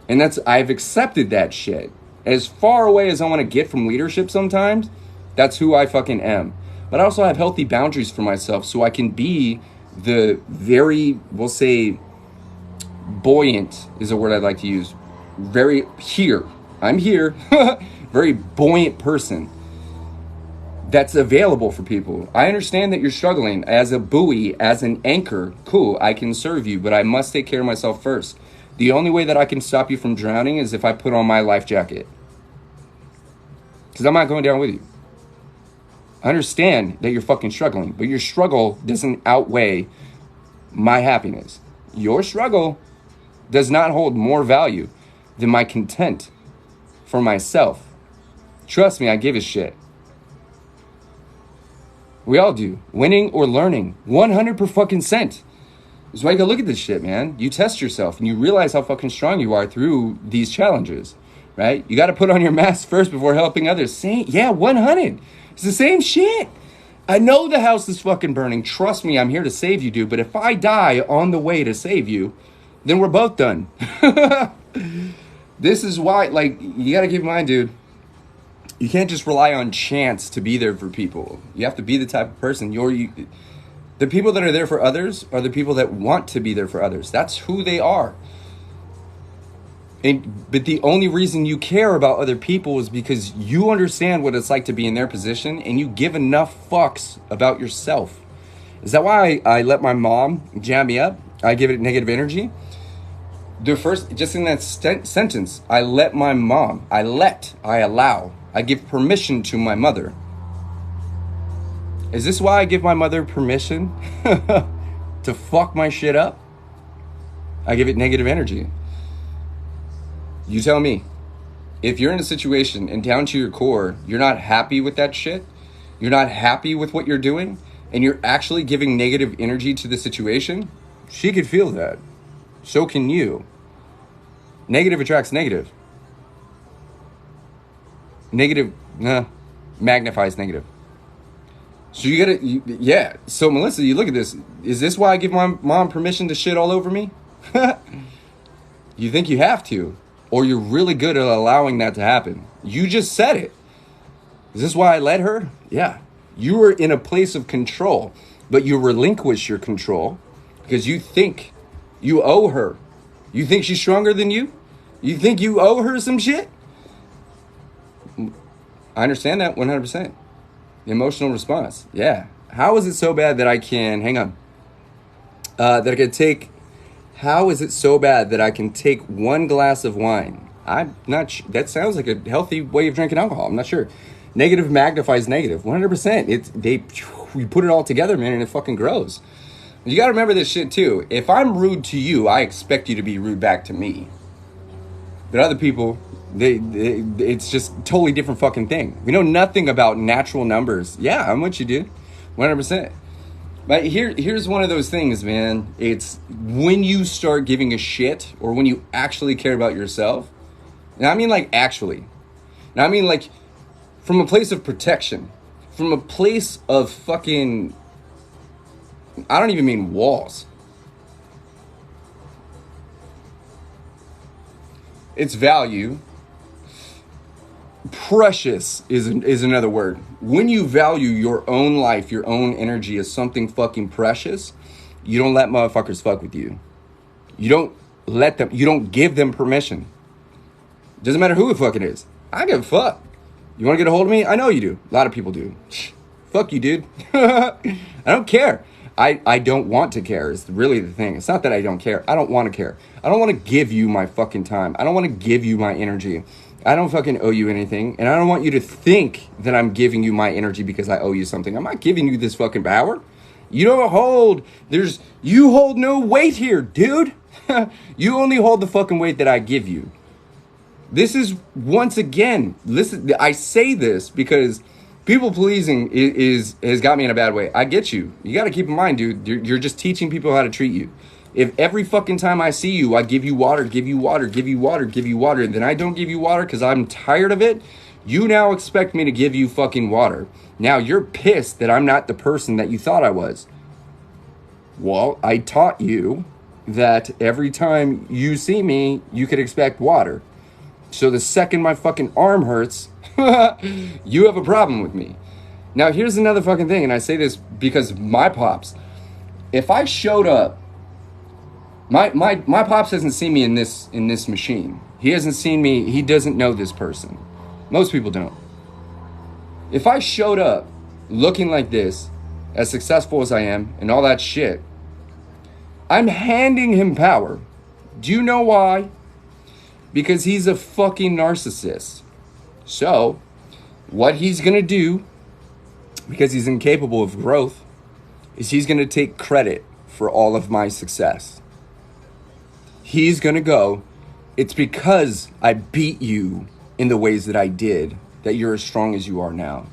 And I've accepted that shit. As far away as I want to get from leadership sometimes, that's who I fucking am. but I also have healthy boundaries for myself so I can be the very, we'll say, buoyant is a word I'd like to use. Very here. I'm here. Very buoyant person that's available for people. I understand that you're struggling. As a buoy, as an anchor, cool, I can serve you, but I must take care of myself first. The only way that I can stop you from drowning is if I put on my life jacket. Because I'm not going down with you. I understand that you're fucking struggling, but your struggle doesn't outweigh my happiness. Your struggle does not hold more value than my content for myself. Trust me, I give a shit. We all do. Winning or learning. 100%. That's why you gotta look at this shit, man. You test yourself and you realize how fucking strong you are through these challenges, right? You gotta put on your mask first before helping others. Yeah, 100. It's the same shit. I know the house is fucking burning. Trust me, I'm here to save you, dude. But if I die on the way to save you, then we're both done. This is why, like, you gotta keep in mind, dude. You can't just rely on chance to be there for people. You have to be the type of person. The people that are there for others are the people that want to be there for others. That's who they are. But the only reason you care about other people is because you understand what it's like to be in their position and you give enough fucks about yourself. Is that why I let my mom jam me up? I give it negative energy. Just in that sentence, I let my mom, I allow, I give permission to my mother. Is this why I give my mother permission to fuck my shit up? I give it negative energy. You tell me. If you're in a situation and down to your core, you're not happy with that shit, you're not happy with what you're doing, and you're actually giving negative energy to the situation, she could feel that. So can you. Negative attracts negative. Negative magnifies negative. So you gotta, yeah. So Melissa, you look at this. Is this why I give my mom permission to shit all over me? You think you have to, or you're really good at allowing that to happen. You just said it. Is this why I let her? Yeah. You were in a place of control, but you relinquish your control because you think you owe her. You think she's stronger than you? You think you owe her some shit? I understand that 100%. The emotional response. Yeah. How is it so bad that I can, hang on, that I can take, how is it so bad that I can take one glass of wine? I'm not, that sounds like a healthy way of drinking alcohol. I'm not sure. Negative magnifies negative. 100%. You put it all together, man, and it fucking grows. You got to remember this shit too. If I'm rude to you, I expect you to be rude back to me. But other people, it's just totally different fucking thing. We know nothing about natural numbers. Yeah, I'm with you, dude. 100%. But here's one of those things, man. It's when you start giving a shit or when you actually care about yourself. And I mean like actually. And I mean like from a place of protection. From a place of fucking, I don't even mean walls. It's value. Precious is another word. When you value your own life, your own energy as something fucking precious, you don't let motherfuckers fuck with you. You don't let them, you don't give them permission. Doesn't matter who the fuck it is. I give a fuck. You want to get a hold of me? I know you do. A lot of people do. Fuck you, dude. I don't care. I don't want to care is really the thing. It's not that I don't care. I don't want to care. I don't want to give you my fucking time. I don't want to give you my energy. I don't fucking owe you anything. And I don't want you to think that I'm giving you my energy because I owe you something. I'm not giving you this fucking power. You don't hold, you hold no weight here, dude. You only hold the fucking weight that I give you. This is, once again, listen, I say this because people pleasing has got me in a bad way. I get you. You got to keep in mind, dude, you're just teaching people how to treat you. If every fucking time I see you, I give you water, give you water, give you water, give you water, and then I don't give you water because I'm tired of it, you now expect me to give you fucking water. Now you're pissed that I'm not the person that you thought I was. Well, I taught you that every time you see me, you could expect water. So the second my fucking arm hurts, you have a problem with me. Now, here's another fucking thing, and I say this because my pops, if I showed up, my pops hasn't seen me in this machine. He hasn't seen me. He doesn't know this person. Most people don't. If I showed up looking like this, as successful as I am, and all that shit, I'm handing him power. Do you know why? Because he's a fucking narcissist. So, what he's gonna do, because he's incapable of growth, is he's gonna take credit for all of my success. He's gonna go, it's because I beat you in the ways that I did that you're as strong as you are now.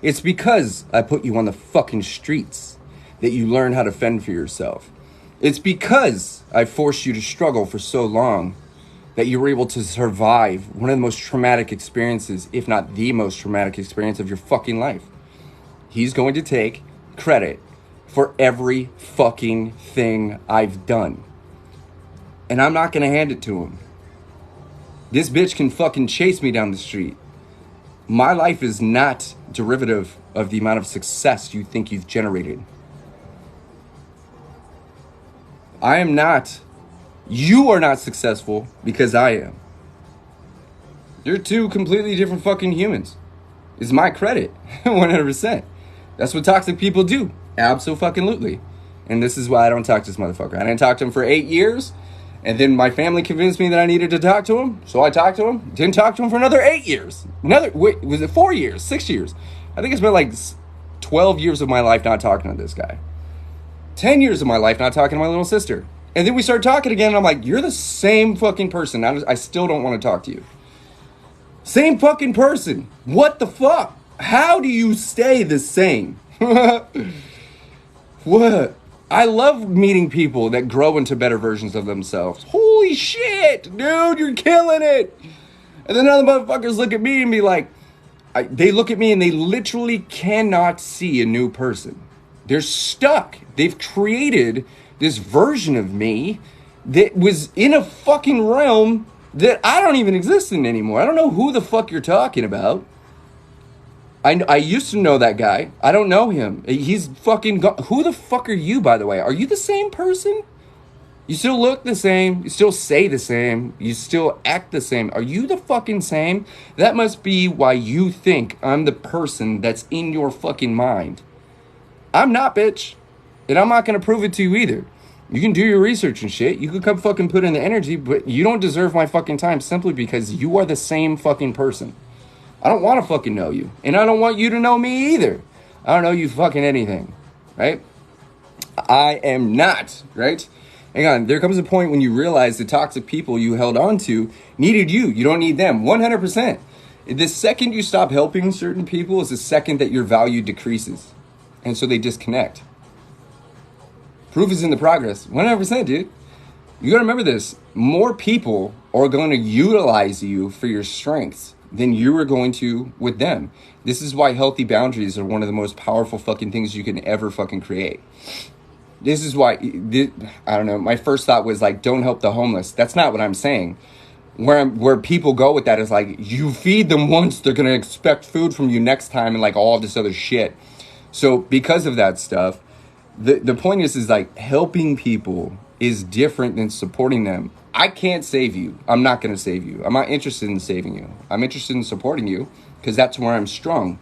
It's because I put you on the fucking streets that you learn how to fend for yourself. It's because I forced you to struggle for so long that you were able to survive one of the most traumatic experiences, if not the most traumatic experience of your fucking life. He's going to take credit for every fucking thing I've done. And I'm not going to hand it to him. This bitch can fucking chase me down the street. My life is not derivative of the amount of success you think you've generated. You are not successful because I am. You're two completely different fucking humans. It's my credit, 100%. That's what toxic people do, abso-fucking-lutely. And this is why I don't talk to this motherfucker. I didn't talk to him for 8 years, and then my family convinced me that I needed to talk to him, so I talked to him. Didn't talk to him for another 8 years. Was it 4 years, 6 years? I think it's been like 12 years of my life not talking to this guy. 10 years of my life not talking to my little sister. And then we started talking again, and I'm like, you're the same fucking person. I still don't want to talk to you. Same fucking person. What the fuck? How do you stay the same? What? I love meeting people that grow into better versions of themselves. Holy shit, dude, you're killing it. And then other motherfuckers look at me and be like, they look at me and they literally cannot see a new person. They're stuck. They've created this version of me that was in a fucking realm that I don't even exist in anymore. I don't know who the fuck you're talking about. I used to know that guy. I don't know him. He's fucking who the fuck are you, by the way? Are you the same person? You still look the same. You still say the same. You still act the same. Are you the fucking same? That must be why you think I'm the person that's in your fucking mind. I'm not, bitch. And I'm not going to prove it to you either. You can do your research and shit. You can come fucking put in the energy, but you don't deserve my fucking time simply because you are the same fucking person. I don't want to fucking know you. And I don't want you to know me either. I don't know you fucking anything. Right? I am not. Right? Hang on. There comes a point when you realize the toxic people you held on to needed you. You don't need them. 100%. The second you stop helping certain people is the second that your value decreases. And so they disconnect. Proof is in the progress. 100%, dude. You gotta remember this. More people are going to utilize you for your strengths than you are going to with them. This is why healthy boundaries are one of the most powerful fucking things you can ever fucking create. This is why, I don't know, my first thought was like, don't help the homeless. That's not what I'm saying. Where people go with that is like, you feed them once, they're gonna expect food from you next time and like all this other shit. So because of that stuff, the point is like helping people is different than supporting them. I can't save you. I'm not going to save you. I'm not interested in saving you. I'm interested in supporting you because that's where I'm strong.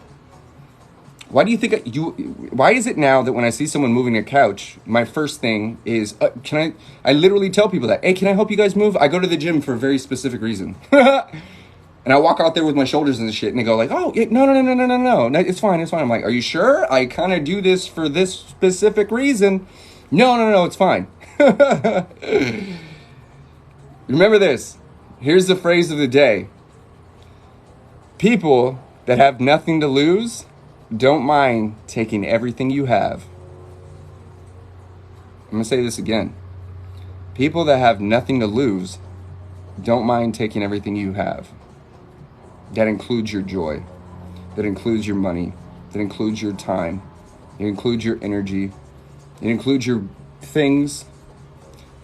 Why do you think why is it now that when I see someone moving a couch, my first thing is, I literally tell people that, hey, can I help you guys move? I go to the gym for a very specific reason. And I walk out there with my shoulders and shit, and they go like, oh, no, it's fine. I'm like, are you sure? I kind of do this for this specific reason. No, it's fine. Remember this. Here's the phrase of the day. People that have nothing to lose don't mind taking everything you have. I'm going to say this again. People that have nothing to lose don't mind taking everything you have. That includes your joy. That includes your money. That includes your time. It includes your energy. It includes your things.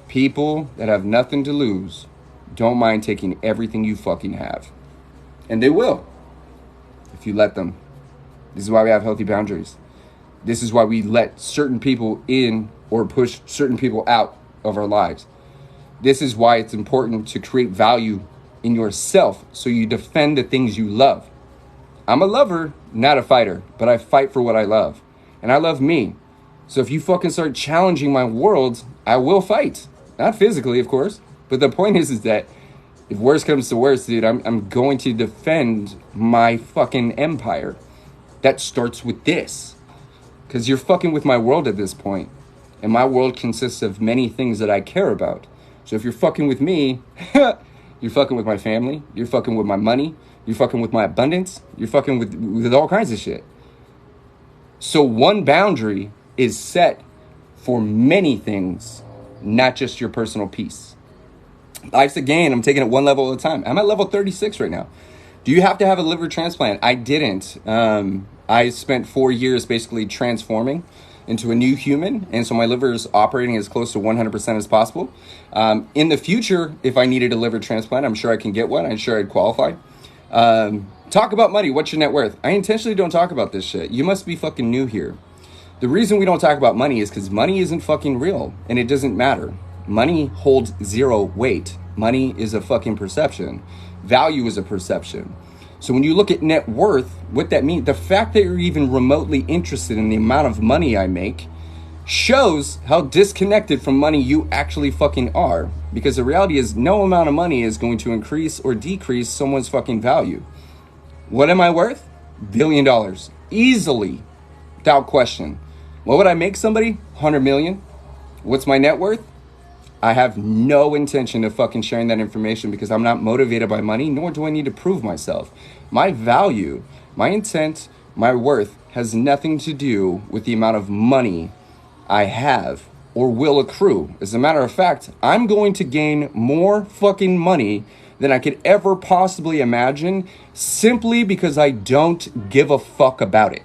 People that have nothing to lose don't mind taking everything you fucking have. And they will, if you let them. This is why we have healthy boundaries. This is why we let certain people in or push certain people out of our lives. This is why it's important to create value in yourself so you defend the things you love. I'm a lover, not a fighter, but I fight for what I love. And I love me. So if you fucking start challenging my world, I will fight. Not physically, of course. But the point is that if worst comes to worst, dude, I'm going to defend my fucking empire. That starts with this. Because you're fucking with my world at this point. And my world consists of many things that I care about. So if you're fucking with me, you're fucking with my family. You're fucking with my money. You're fucking with my abundance. You're fucking with all kinds of shit. So one boundary is set for many things, not just your personal peace. Life's a game. I'm taking it one level at a time. I'm at level 36 right now. Do you have to have a liver transplant? I didn't. I spent 4 years basically transforming into a new human. And so my liver is operating as close to 100% as possible. In the future, if I needed a liver transplant, I'm sure I can get one. I'm sure I'd qualify. Talk about money. What's your net worth? I intentionally don't talk about this shit. You must be fucking new here. The reason we don't talk about money is because money isn't fucking real and it doesn't matter. Money holds zero weight. Money is a fucking perception. Value is a perception. So when you look at net worth, what that means, the fact that you're even remotely interested in the amount of money I make shows how disconnected from money you actually fucking are. Because the reality is no amount of money is going to increase or decrease someone's fucking value. What am I worth? $1 billion. Easily. Without question. What would I make somebody? 100 million. What's my net worth? I have no intention of fucking sharing that information because I'm not motivated by money, nor do I need to prove myself. My value, my intent, my worth has nothing to do with the amount of money I have or will accrue. As a matter of fact, I'm going to gain more fucking money than I could ever possibly imagine simply because I don't give a fuck about it.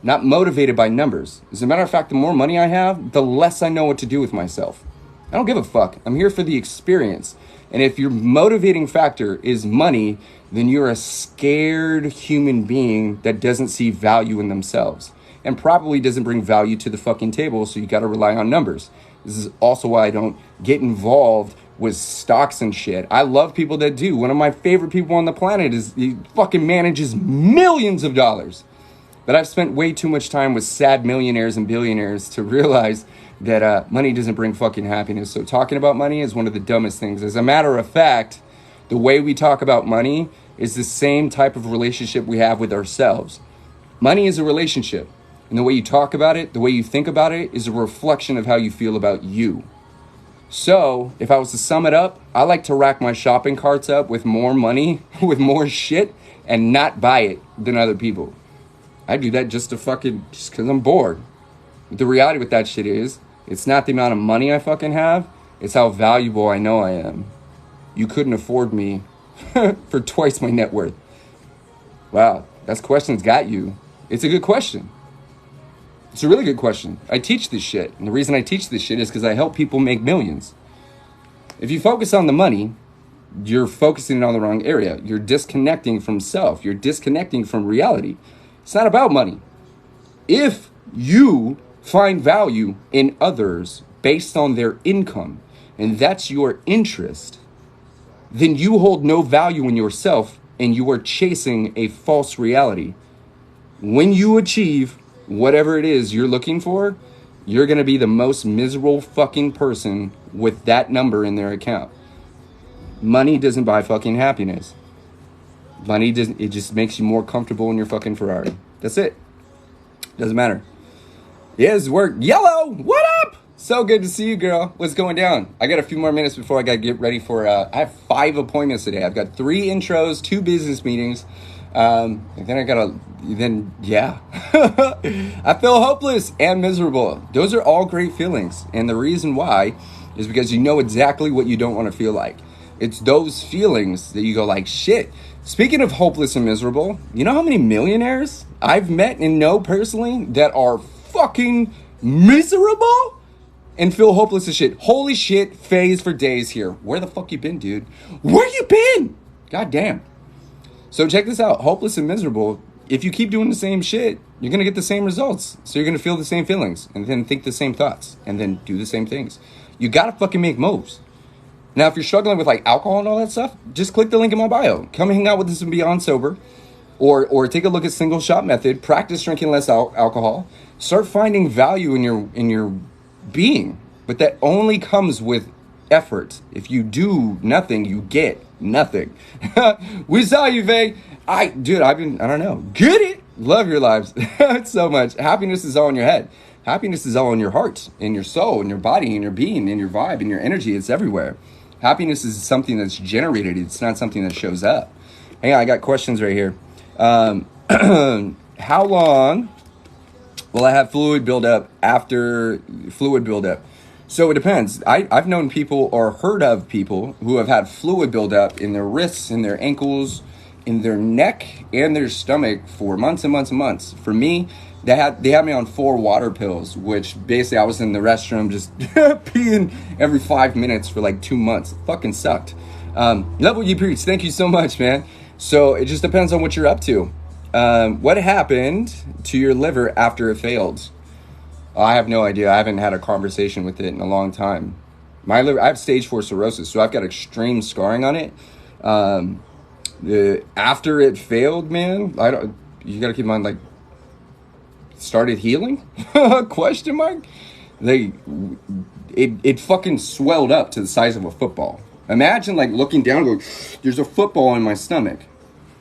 Not motivated by numbers. As a matter of fact, the more money I have, the less I know what to do with myself. I don't give a fuck. I'm here for the experience. And if your motivating factor is money, then you're a scared human being that doesn't see value in themselves and probably doesn't bring value to the fucking table. So you got to rely on numbers. This is also why I don't get involved with stocks and shit. I love people that do. One of my favorite people on the planet is he fucking manages millions of dollars. But I've spent way too much time with sad millionaires and billionaires to realize that money doesn't bring fucking happiness. So talking about money is one of the dumbest things. As a matter of fact, the way we talk about money is the same type of relationship we have with ourselves. Money is a relationship. And the way you talk about it, the way you think about it is a reflection of how you feel about you. So if I was to sum it up, I like to rack my shopping carts up with more money, with more shit, and not buy it than other people. I do that just because I'm bored. But the reality with that shit is, it's not the amount of money I fucking have, it's how valuable I know I am. You couldn't afford me for twice my net worth. Wow, that question's got you. It's a good question. It's a really good question. I teach this shit. And the reason I teach this shit is because I help people make millions. If you focus on the money, you're focusing on the wrong area. You're disconnecting from self. You're disconnecting from reality. It's not about money. If you find value in others based on their income, and that's your interest, then you hold no value in yourself and you are chasing a false reality. When you achieve whatever it is you're looking for, you're going to be the most miserable fucking person with that number in their account. Money doesn't buy fucking happiness. Money doesn't, it just makes you more comfortable in your fucking Ferrari. That's it. Doesn't matter. Yes, work. Yellow, what up? So good to see you, girl. What's going down? I got a few more minutes before I got to get ready for, I have 5 appointments today. I've got 3 intros, 2 business meetings. And then I got I feel hopeless and miserable. Those are all great feelings. And the reason why is because you know exactly what you don't want to feel like. It's those feelings that you go like, shit. Speaking of hopeless and miserable, you know how many millionaires I've met and know personally that are fucking miserable and feel hopeless as shit? Holy shit, phase for days here. Where the fuck you been, dude? Where you been? God damn. So check this out. Hopeless and miserable if you keep doing the same shit, you're going to get the same results. So you're going to feel the same feelings and then think the same thoughts and then do the same things. You got to fucking make moves. Now, if you're struggling with like alcohol and all that stuff, just click the link in my bio. Come hang out with us and Beyond Sober. Or take a look at single shot method. Practice drinking less alcohol. Start finding value in your being. But that only comes with effort. If you do nothing, you get nothing. We saw you, Vay. I don't know. Get it. Love your lives so much. Happiness is all in your head. Happiness is all in your heart, in your soul, in your body, in your being, in your vibe, in your energy. It's everywhere. Happiness is something that's generated. It's not something that shows up. Hang on, I got questions right here. How long will I have fluid buildup after fluid buildup? So it depends. I've known people or heard of people who have had fluid buildup in their wrists, in their ankles, in their neck, and their stomach for months and months and months. For me, they had me on 4 water pills, which basically I was in the restroom just peeing every 5 minutes for like 2 months. It fucking sucked. Love what you preach. Thank you so much, man. So it just depends on what you're up to. What happened to your liver after it failed? I have no idea. I haven't had a conversation with it in a long time. My liver, I have stage 4 cirrhosis, so I've got extreme scarring on it. After it failed, man, you gotta keep in mind, like, started healing? Question mark? It fucking swelled up to the size of a football. Imagine like looking down and going, there's a football in my stomach.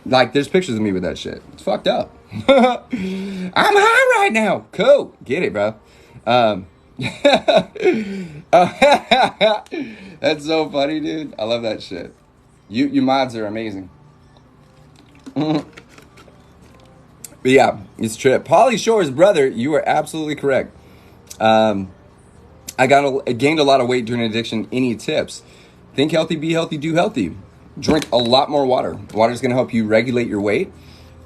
Like, there's pictures of me with that shit. It's fucked up. I'm high right now. Cool. Get it, bro. That's so funny, dude. I love that shit. You mods are amazing. But yeah, it's trip. Pauly Shore's brother, you are absolutely correct. I gained a lot of weight during addiction. Any tips? Think healthy, be healthy, do healthy. Drink a lot more water. Water is going to help you regulate your weight.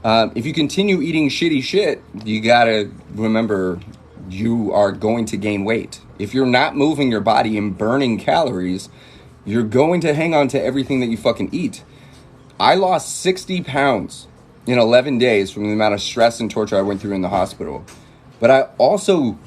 If you continue eating shitty shit, you got to remember you are going to gain weight. If you're not moving your body and burning calories, you're going to hang on to everything that you fucking eat. I lost 60 pounds in 11 days from the amount of stress and torture I went through in the hospital. But I also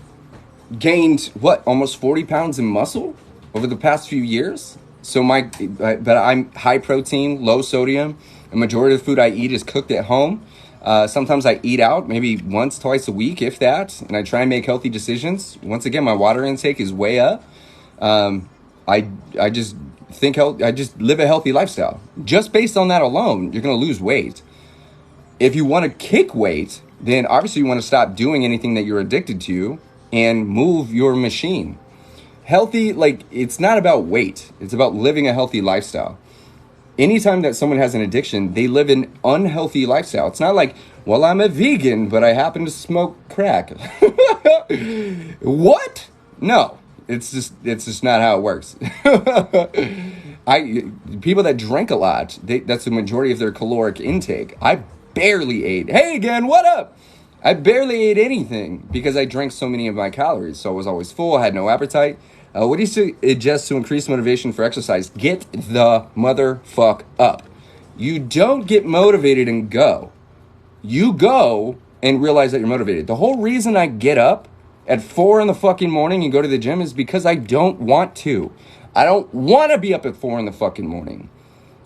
gained, almost 40 pounds in muscle over the past few years. So but I'm high protein, low sodium. The majority of the food I eat is cooked at home. Sometimes I eat out maybe once, twice a week, if that. And I try and make healthy decisions. Once again, my water intake is way up. I just live a healthy lifestyle. Just based on that alone, you're going to lose weight. If you want to kick weight, then obviously you want to stop doing anything that you're addicted to and move your machine. Healthy, it's not about weight. It's about living a healthy lifestyle. Anytime that someone has an addiction, they live an unhealthy lifestyle. It's not like, well, I'm a vegan, but I happen to smoke crack. What? No, it's just not how it works. People that drink a lot, that's the majority of their caloric intake. I barely ate. Hey again, what up? I barely ate anything because I drank so many of my calories. So I was always full, I had no appetite. What do you suggest to increase motivation for exercise? Get the motherfuck up. You don't get motivated and go. You go and realize that you're motivated. The whole reason I get up at 4 in the fucking morning and go to the gym is because I don't want to. I don't want to be up at 4 in the fucking morning.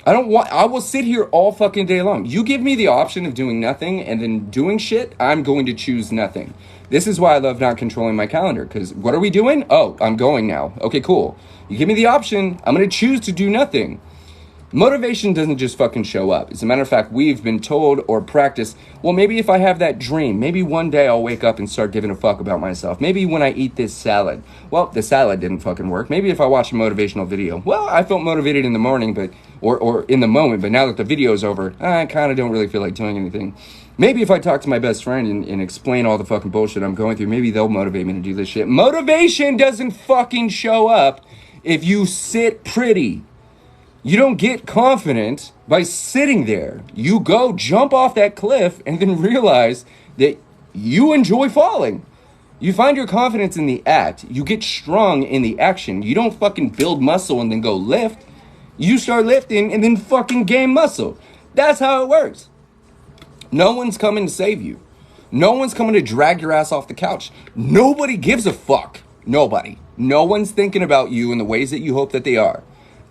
I will sit here all fucking day long. You give me the option of doing nothing and then doing shit, I'm going to choose nothing. This is why I love not controlling my calendar, because what are we doing? Oh, I'm going now. Okay, cool. You give me the option, I'm going to choose to do nothing. Motivation doesn't just fucking show up. As a matter of fact, we've been told or practiced, well, maybe if I have that dream, maybe one day I'll wake up and start giving a fuck about myself. Maybe when I eat this salad. Well, the salad didn't fucking work. Maybe if I watch a motivational video. Well, I felt motivated in the morning, or in the moment, but now that the video's over, I kind of don't really feel like doing anything. Maybe if I talk to my best friend and explain all the fucking bullshit I'm going through, maybe they'll motivate me to do this shit. Motivation doesn't fucking show up if you sit pretty. You don't get confident by sitting there. You go jump off that cliff and then realize that you enjoy falling. You find your confidence in the act. You get strong in the action. You don't fucking build muscle and then go lift. You start lifting and then fucking gain muscle. That's how it works. No one's coming to save you. No one's coming to drag your ass off the couch. Nobody gives a fuck. Nobody. No one's thinking about you in the ways that you hope that they are.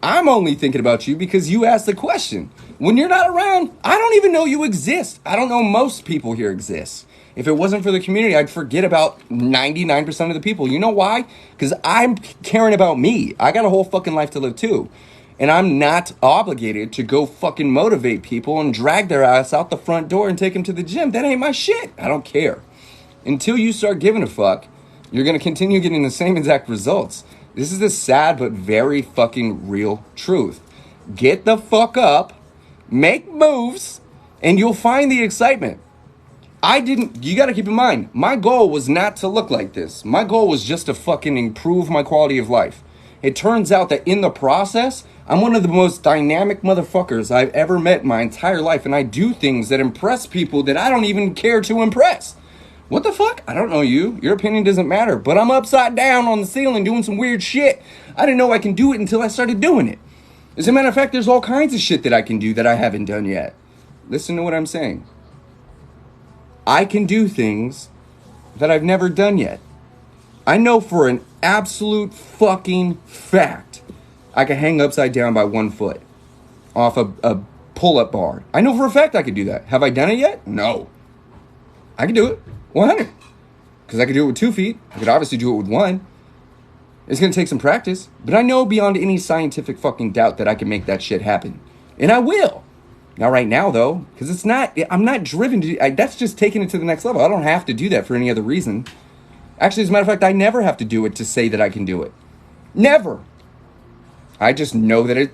I'm only thinking about you because you asked the question. When you're not around, I don't even know you exist. I don't know most people here exist. If it wasn't for the community, I'd forget about 99% of the people. You know why? Because I'm caring about me. I got a whole fucking life to live too. And I'm not obligated to go fucking motivate people and drag their ass out the front door and take them to the gym. That ain't my shit. I don't care. Until you start giving a fuck, you're going to continue getting the same exact results. This is the sad but very fucking real truth. Get the fuck up, make moves, and you'll find the excitement. You got to keep in mind, my goal was not to look like this. My goal was just to fucking improve my quality of life. It turns out that in the process, I'm one of the most dynamic motherfuckers I've ever met in my entire life, and I do things that impress people that I don't even care to impress. What the fuck? I don't know you. Your opinion doesn't matter, but I'm upside down on the ceiling doing some weird shit. I didn't know I can do it until I started doing it. As a matter of fact, there's all kinds of shit that I can do that I haven't done yet. Listen to what I'm saying. I can do things that I've never done yet. I know for an absolute fucking fact I can hang upside down by 1 foot off a pull-up bar. I know for a fact I could do that. Have I done it yet? No. I can do it. 100. Because I could do it with 2 feet. I could obviously do it with 1. It's going to take some practice. But I know beyond any scientific fucking doubt that I can make that shit happen. And I will. Not right now, though. Because I'm not driven to... that's just taking it to the next level. I don't have to do that for any other reason. Actually, as a matter of fact, I never have to do it to say that I can do it. Never. I just know that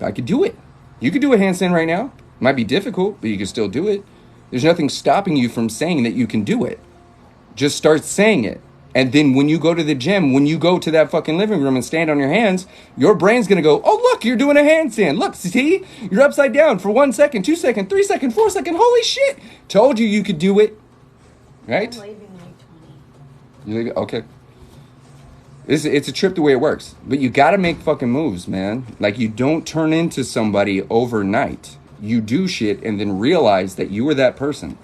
I could do it. You could do a handstand right now. It might be difficult, but you can still do it. There's nothing stopping you from saying that you can do it. Just start saying it. And then when you go to the gym, when you go to that fucking living room and stand on your hands, your brain's going to go, oh, look, you're doing a handstand. Look, see? You're upside down for 1 second, 2 seconds, 3 seconds, 4 seconds. Holy shit. Told you could do it. Right? I'm leaving like 20. You leave it? Okay. It's a trip the way it works. But you got to make fucking moves, man. Like, you don't turn into somebody overnight. You do shit and then realize that you were that person.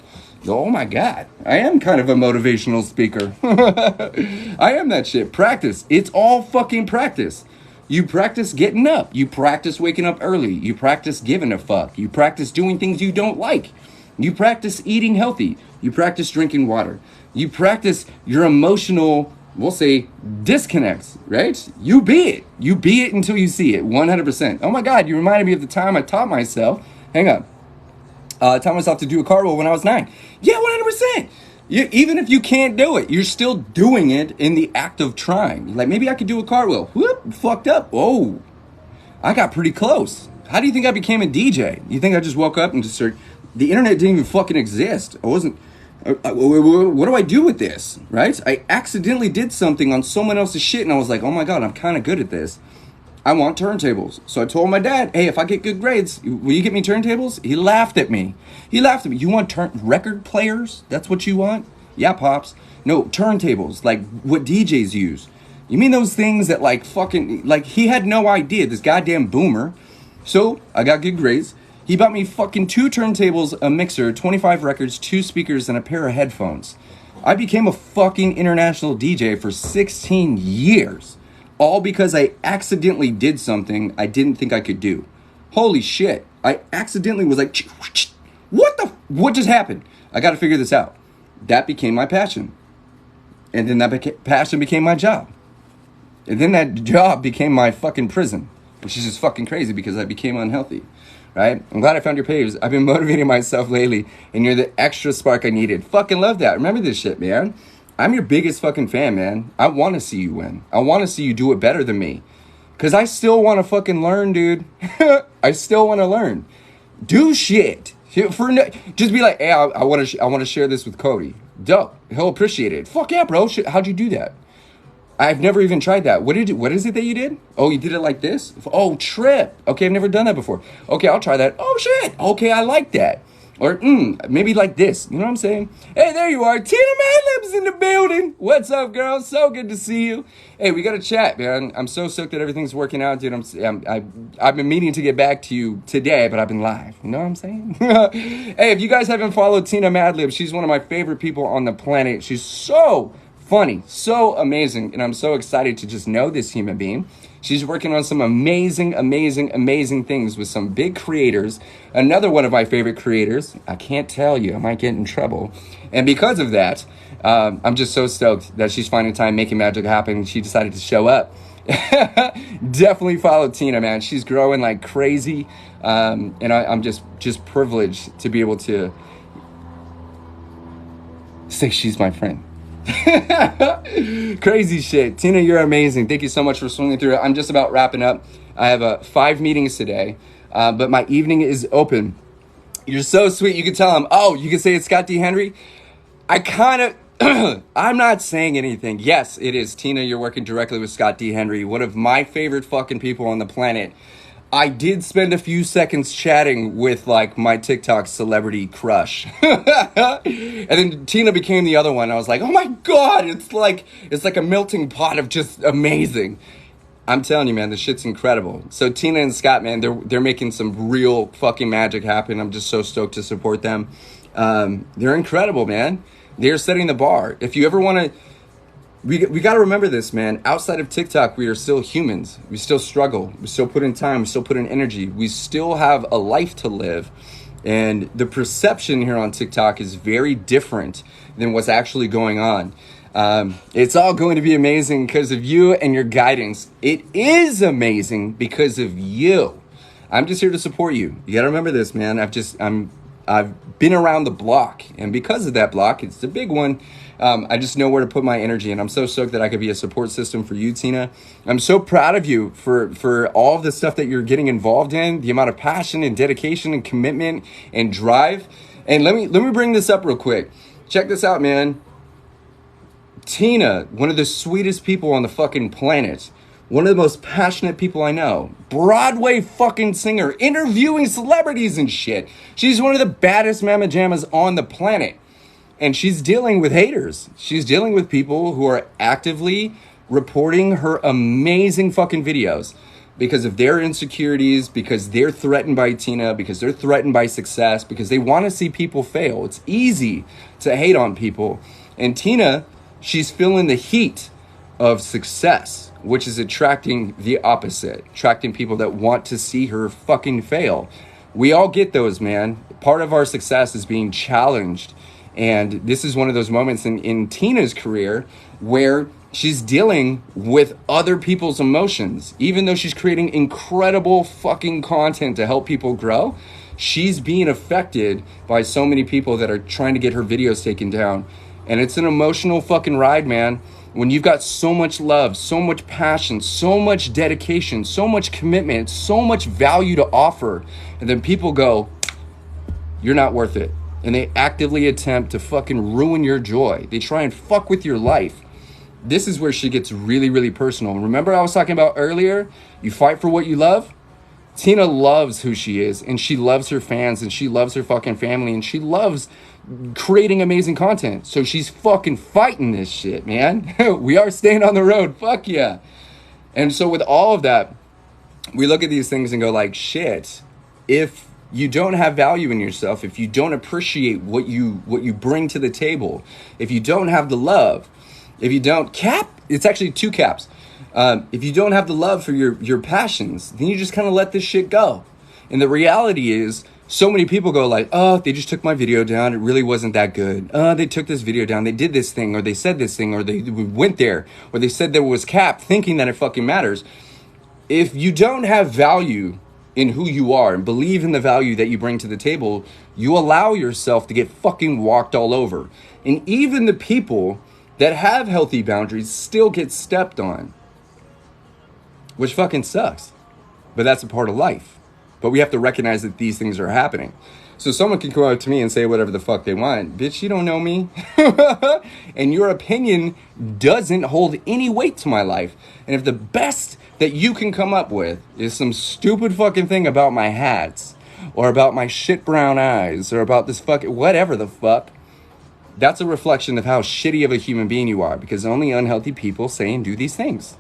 Oh my God, I am kind of a motivational speaker. I am that shit. Practice. It's all fucking practice. You practice getting up. You practice waking up early. You practice giving a fuck. You practice doing things you don't like. You practice eating healthy. You practice drinking water. You practice your emotional, we'll say, disconnects, right? You be it. You be it until you see it, 100%. Oh my God, you reminded me of the time I taught myself. Hang on. I taught myself to do a cartwheel when I was 9. Yeah, 100%. Even if you can't do it, you're still doing it in the act of trying. Like, maybe I could do a cartwheel. Whoop, fucked up. Oh, I got pretty close. How do you think I became a DJ? You think I just woke up and just started... The internet didn't even fucking exist. I wasn't... what do I do with this, right? I accidentally did something on someone else's shit, and I was like, oh my God, I'm kind of good at this. I want turntables. So I told my dad, hey, if I get good grades, will you get me turntables? He laughed at me. You want record players? That's what you want? Yeah, Pops. No, turntables, like what DJs use. You mean those things that like fucking, like he had no idea, this goddamn boomer. So I got good grades. He bought me fucking 2 turntables, a mixer, 25 records, 2 speakers, and a pair of headphones. I became a fucking international DJ for 16 years. All because I accidentally did something I didn't think I could do. Holy shit. I accidentally was like, what just happened? I got to figure this out. That became my passion. And then that passion became my job. And then that job became my fucking prison, which is just fucking crazy because I became unhealthy. Right? I'm glad I found your page. I've been motivating myself lately, and you're the extra spark I needed. Fucking love that. Remember this shit, man. I'm your biggest fucking fan, man. I want to see you win. I want to see you do it better than me. Because I still want to fucking learn, dude. I still want to learn. Do shit. Just be like, hey, I want to share this with Kohdi. Dope. He'll appreciate it. Fuck yeah, bro. How'd you do that? I've never even tried that. What is it that you did? Oh, you did it like this? Oh, trip. Okay, I've never done that before. Okay, I'll try that. Oh, shit. Okay, I like that. Or maybe like this. You know what I'm saying? Hey, there you are. Tina Madlib's in the building. What's up, girl? So good to see you. Hey, we got to chat, man. I'm so stoked that everything's working out, dude. I've been meaning to get back to you today, but I've been live. You know what I'm saying? Hey, if you guys haven't followed Tina Madlib, she's one of my favorite people on the planet. She's so funny, so amazing, and I'm so excited to just know this human being. She's working on some amazing, amazing, amazing things with some big creators. Another one of my favorite creators. I can't tell you. I might get in trouble. And because of that, I'm just so stoked that she's finding time making magic happen. She decided to show up. Definitely follow Tina, man. She's growing like crazy. And I'm just privileged to be able to say she's my friend. Crazy shit. Tina, you're amazing. Thank you so much for swinging through it. I'm just about wrapping up. I have 5 meetings today, but my evening is open. You're so sweet. You can tell him, oh, you can say it's Scott D. Henry. I kind of, I'm not saying anything. Yes, it is. Tina, you're working directly with Scott D. Henry, one of my favorite fucking people on the planet. I did spend a few seconds chatting with like my TikTok celebrity crush. And then Tina became the other one. I was like, oh my God, it's like a melting pot of just amazing. I'm telling you, man, this shit's incredible. So Tina and Scott, man, they're making some real fucking magic happen. I'm just so stoked to support them. They're incredible, man. They're setting the bar. If you ever want to, we got to remember this, man. Outside of TikTok, we are still humans. We still struggle. We still put in time. We still put in energy. We still have a life to live. And the perception here on TikTok is very different than what's actually going on. It's all going to be amazing because of you and your guidance. It is amazing because of you. I'm just here to support you. You got to remember this, man. I've been around the block, and because of that block, it's a big one. I just know where to put my energy, and I'm so stoked that I could be a support system for you, Tina. I'm so proud of you for all of the stuff that you're getting involved in, the amount of passion and dedication and commitment and drive. And let me bring this up real quick. Check this out, man. Tina, one of the sweetest people on the fucking planet. One of the most passionate people I know. Broadway fucking singer, interviewing celebrities and shit. She's one of the baddest mamma jammas on the planet. And she's dealing with haters. She's dealing with people who are actively reporting her amazing fucking videos because of their insecurities, because they're threatened by Tina, because they're threatened by success, because they want to see people fail. It's easy to hate on people. And Tina, she's feeling the heat of success, which is attracting the opposite, attracting people that want to see her fucking fail. We all get those, man. Part of our success is being challenged. And this is one of those moments in Tina's career where she's dealing with other people's emotions. Even though she's creating incredible fucking content to help people grow, she's being affected by so many people that are trying to get her videos taken down. And it's an emotional fucking ride, man. When you've got so much love, so much passion, so much dedication, so much commitment, so much value to offer, and then people go, you're not worth it. And they actively attempt to fucking ruin your joy. They try and fuck with your life. This is where she gets really, really personal. Remember I was talking about earlier? You fight for what you love? Tina loves who she is, and she loves her fans, and she loves her fucking family, and she loves creating amazing content. So she's fucking fighting this shit, man. We are staying on the road. Fuck yeah. And so with all of that, we look at these things and go like, shit, if you don't have value in yourself, if you don't appreciate what you bring to the table, if you don't have the love, if you don't it's actually 2 caps. If you don't have the love for your passions, then you just kind of let this shit go. And the reality is, so many people go like, oh, they just took my video down. It really wasn't that good. They took this video down. They did this thing, or they said this thing, or they went there, or they said there was cap, thinking that it fucking matters. If you don't have value in who you are and believe in the value that you bring to the table, you allow yourself to get fucking walked all over. And even the people that have healthy boundaries still get stepped on, which fucking sucks. But that's a part of life. But we have to recognize that these things are happening. So someone can come up to me and say whatever the fuck they want. Bitch, you don't know me. And your opinion doesn't hold any weight to my life. And if the best that you can come up with is some stupid fucking thing about my hats, or about my shit brown eyes, or about this fucking whatever the fuck, that's a reflection of how shitty of a human being you are, because only unhealthy people say and do these things.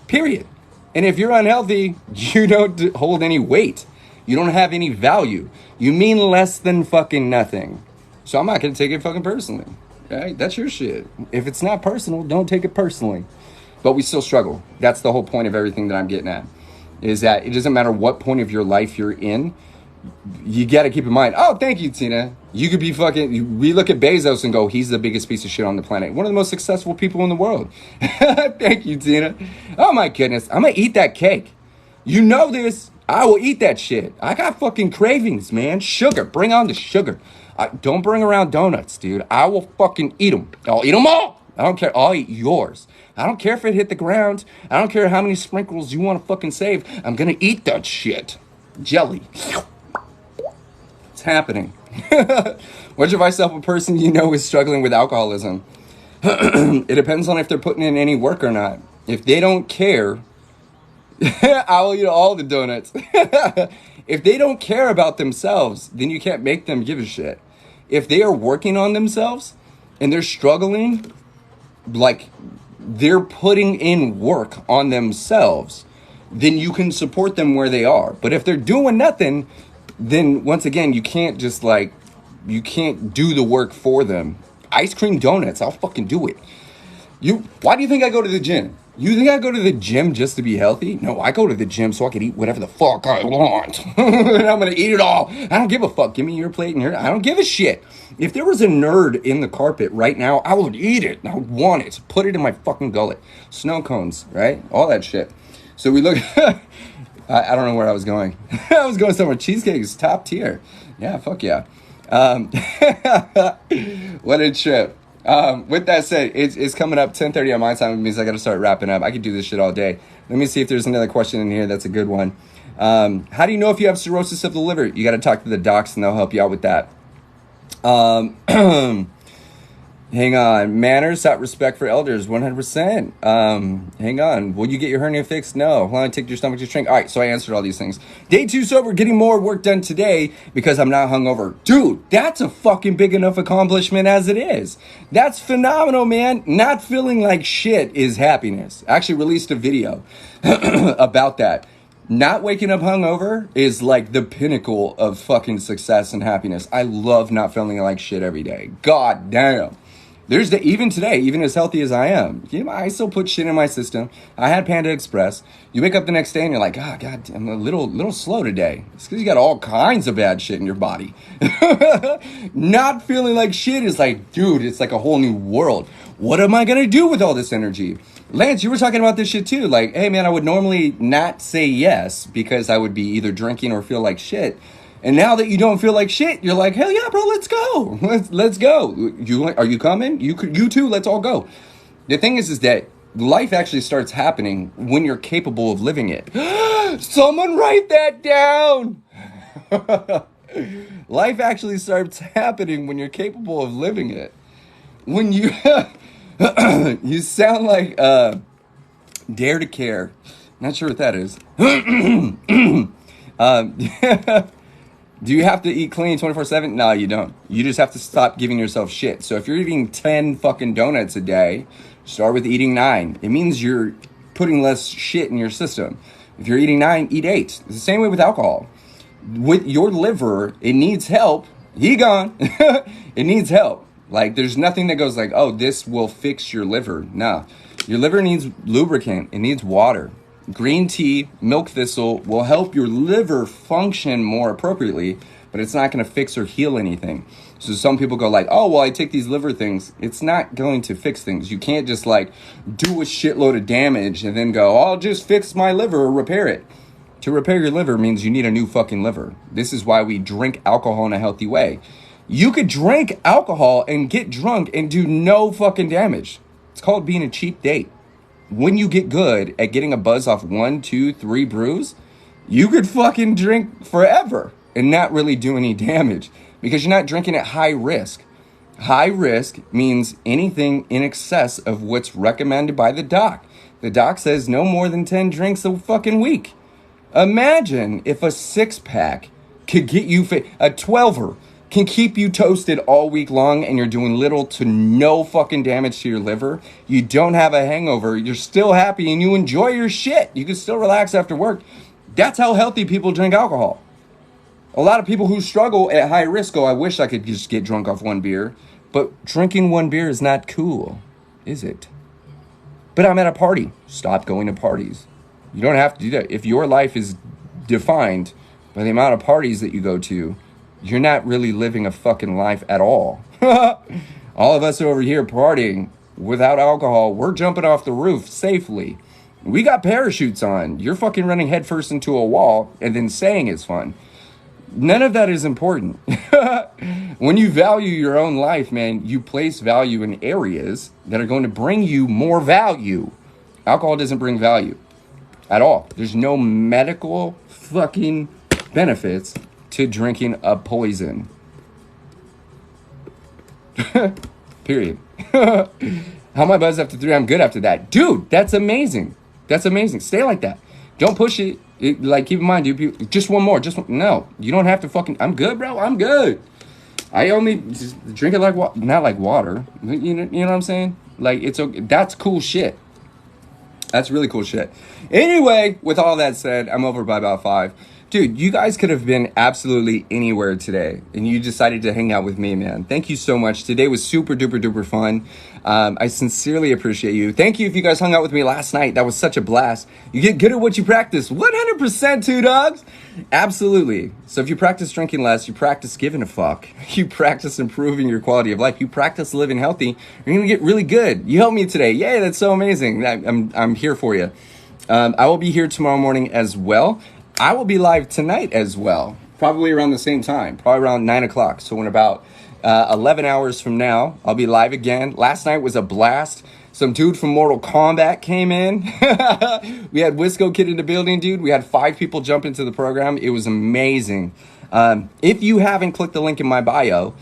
Period. And if you're unhealthy, you don't hold any weight. You don't have any value. You mean less than fucking nothing. So I'm not going to take it fucking personally. Okay? That's your shit. If it's not personal, don't take it personally. But we still struggle. That's the whole point of everything that I'm getting at. Is that it doesn't matter what point of your life you're in. You got to keep in mind, oh, thank you, Tina. You could be fucking, we look at Bezos and go, he's the biggest piece of shit on the planet. One of the most successful people in the world. Thank you, Tina. Oh my goodness. I'm going to eat that cake. You know this. I will eat that shit. I got fucking cravings, man. Sugar. Bring on the sugar. Don't bring around donuts, dude. I will fucking eat them. I'll eat them all. I don't care. I'll eat yours. I don't care if it hit the ground. I don't care how many sprinkles you want to fucking save. I'm going to eat that shit. Jelly. It's happening. What's your advice to help a person you know is struggling with alcoholism? It depends on if they're putting in any work or not. If they don't care, I will eat all the donuts. If they don't care about themselves, then you can't make them give a shit. If they are working on themselves and they're struggling, like they're putting in work on themselves, then you can support them where they are. But if they're doing nothing, then once again, you can't just like, you can't do the work for them. Ice cream donuts, I'll fucking do it. Why do you think I go to the gym? You think I go to the gym just to be healthy? No, I go to the gym so I can eat whatever the fuck I want. And I'm going to eat it all. I don't give a fuck. Give me your plate and your... I don't give a shit. If there was a nerd in the carpet right now, I would eat it. I would want it. Put it in my fucking gullet. Snow cones, right? All that shit. So we look... I don't know where I was going. I was going somewhere. Cheesecake is top tier. Yeah, fuck yeah. What a trip. With that said, it's coming up 10:30 on my time. It means I got to start wrapping up. I could do this shit all day. Let me see if there's another question in here. That's a good one. How do you know if you have cirrhosis of the liver? You got to talk to the docs and they'll help you out with that. Hang on. Manners, out respect for elders, 100%. Hang on. Will you get your hernia fixed? No. Hold on, take your stomach to shrink. All right, so I answered all these things. Day 2 sober, getting more work done today because I'm not hungover. Dude, that's a fucking big enough accomplishment as it is. That's phenomenal, man. Not feeling like shit is happiness. I actually released a video about that. Not waking up hungover is like the pinnacle of fucking success and happiness. I love not feeling like shit every day. God damn. Even today, even as healthy as I am, I still put shit in my system. I had Panda Express. You wake up the next day and you're like, oh, God, I'm a little slow today. It's because you got all kinds of bad shit in your body. Not feeling like shit is like, dude, it's like a whole new world. What am I going to do with all this energy? Lance, you were talking about this shit too. Like, hey, man, I would normally not say yes because I would be either drinking or feel like shit. And now that you don't feel like shit, you're like, hell yeah, bro, let's go. Let's go. Are you coming? You too, let's all go. The thing is that life actually starts happening when you're capable of living it. Someone write that down. Life actually starts happening when you're capable of living it. When you you sound like Dare to Care. Not sure what that is. Do you have to eat clean 24/7? No, you don't. You just have to stop giving yourself shit. So if you're eating 10 fucking donuts a day, start with eating 9. It means you're putting less shit in your system. If you're eating 9, eat 8. It's the same way with alcohol. With your liver, it needs help. He gone. It needs help. Like, there's nothing that goes like, oh, this will fix your liver. Nah. Your liver needs lubricant. It needs water. Green tea, milk thistle will help your liver function more appropriately, but it's not going to fix or heal anything. So some people go like, oh, well, I take these liver things. It's not going to fix things. You can't just like do a shitload of damage and then go, I'll just fix my liver or repair it. To repair your liver means you need a new fucking liver. This is why we drink alcohol in a healthy way. You could drink alcohol and get drunk and do no fucking damage. It's called being a cheap date. When you get good at getting a buzz off 1, 2, 3 brews, you could fucking drink forever and not really do any damage because you're not drinking at high risk. High risk means anything in excess of what's recommended by the doc. The doc says no more than 10 drinks a fucking week. Imagine if a 6-pack could get you a 12er can keep you toasted all week long, and you're doing little to no fucking damage to your liver. You don't have a hangover. You're still happy and you enjoy your shit. You can still relax after work. That's how healthy people drink alcohol. A lot of people who struggle at high risk go, I wish I could just get drunk off one beer. But drinking one beer is not cool, is it? But I'm at a party. Stop going to parties. You don't have to do that. If your life is defined by the amount of parties that you go to, you're not really living a fucking life at all. All of us over here partying without alcohol, we're jumping off the roof safely. We got parachutes on. You're fucking running headfirst into a wall and then saying it's fun. None of that is important. When you value your own life, man, you place value in areas that are going to bring you more value. Alcohol doesn't bring value at all. There's no medical fucking benefits to drinking a poison. Period. How my buzz after 3? I'm good after that. Dude, that's amazing. That's amazing. Stay like that. Don't push it. Like, keep in mind, dude, just one more. No, you don't have to fucking, I'm good, bro. I'm good. I only just drink it like, not like water. You know what I'm saying? Like, it's okay. That's cool shit. That's really cool shit. Anyway, with all that said, I'm over by about 5. Dude, you guys could have been absolutely anywhere today, and you decided to hang out with me, man. Thank you so much. Today was super duper duper fun. I sincerely appreciate you. Thank you if you guys hung out with me last night. That was such a blast. You get good at what you practice. 100%, two dogs. Absolutely. So if you practice drinking less, you practice giving a fuck. You practice improving your quality of life. You practice living healthy. You're going to get really good. You helped me today. Yay, that's so amazing. I'm here for you. I will be here tomorrow morning as well. I will be live tonight as well, probably around the same time, probably around 9 o'clock. So in about 11 hours from now, I'll be live again. Last night was a blast. Some dude from Mortal Kombat came in. We had Wisco Kid in the building, dude. We had 5 people jump into the program. It was amazing. If you haven't clicked the link in my bio,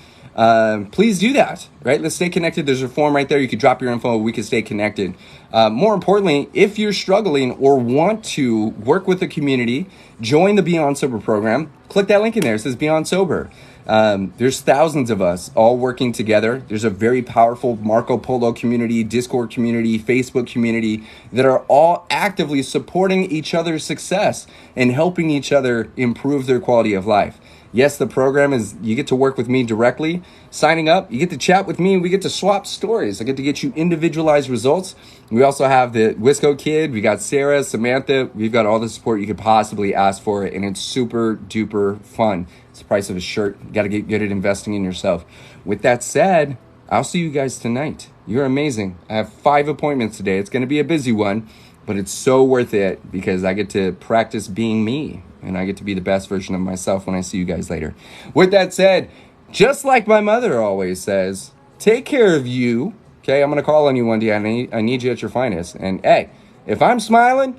please do that, right? Let's stay connected. There's a form right there. You could drop your info. We can stay connected. More importantly, if you're struggling or want to work with the community, join the Beyond Sober program. Click that link in there. It says Beyond Sober. There's thousands of us all working together. There's a very powerful Marco Polo community, Discord community, Facebook community that are all actively supporting each other's success and helping each other improve their quality of life. Yes, the program is, you get to work with me directly. Signing up, you get to chat with me. We get to swap stories. I get to get you individualized results. We also have the Wisco Kid. We got Sarah, Samantha. We've got all the support you could possibly ask for, and it's super duper fun. It's the price of a shirt. You got to get good at investing in yourself. With that said, I'll see you guys tonight. You're amazing. I have 5 appointments today. It's going to be a busy one, but it's so worth it because I get to practice being me. And I get to be the best version of myself when I see you guys later. With that said, just like my mother always says, take care of you. Okay, I'm going to call on you one day. I need you at your finest. And hey, if I'm smiling,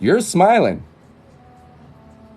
you're smiling.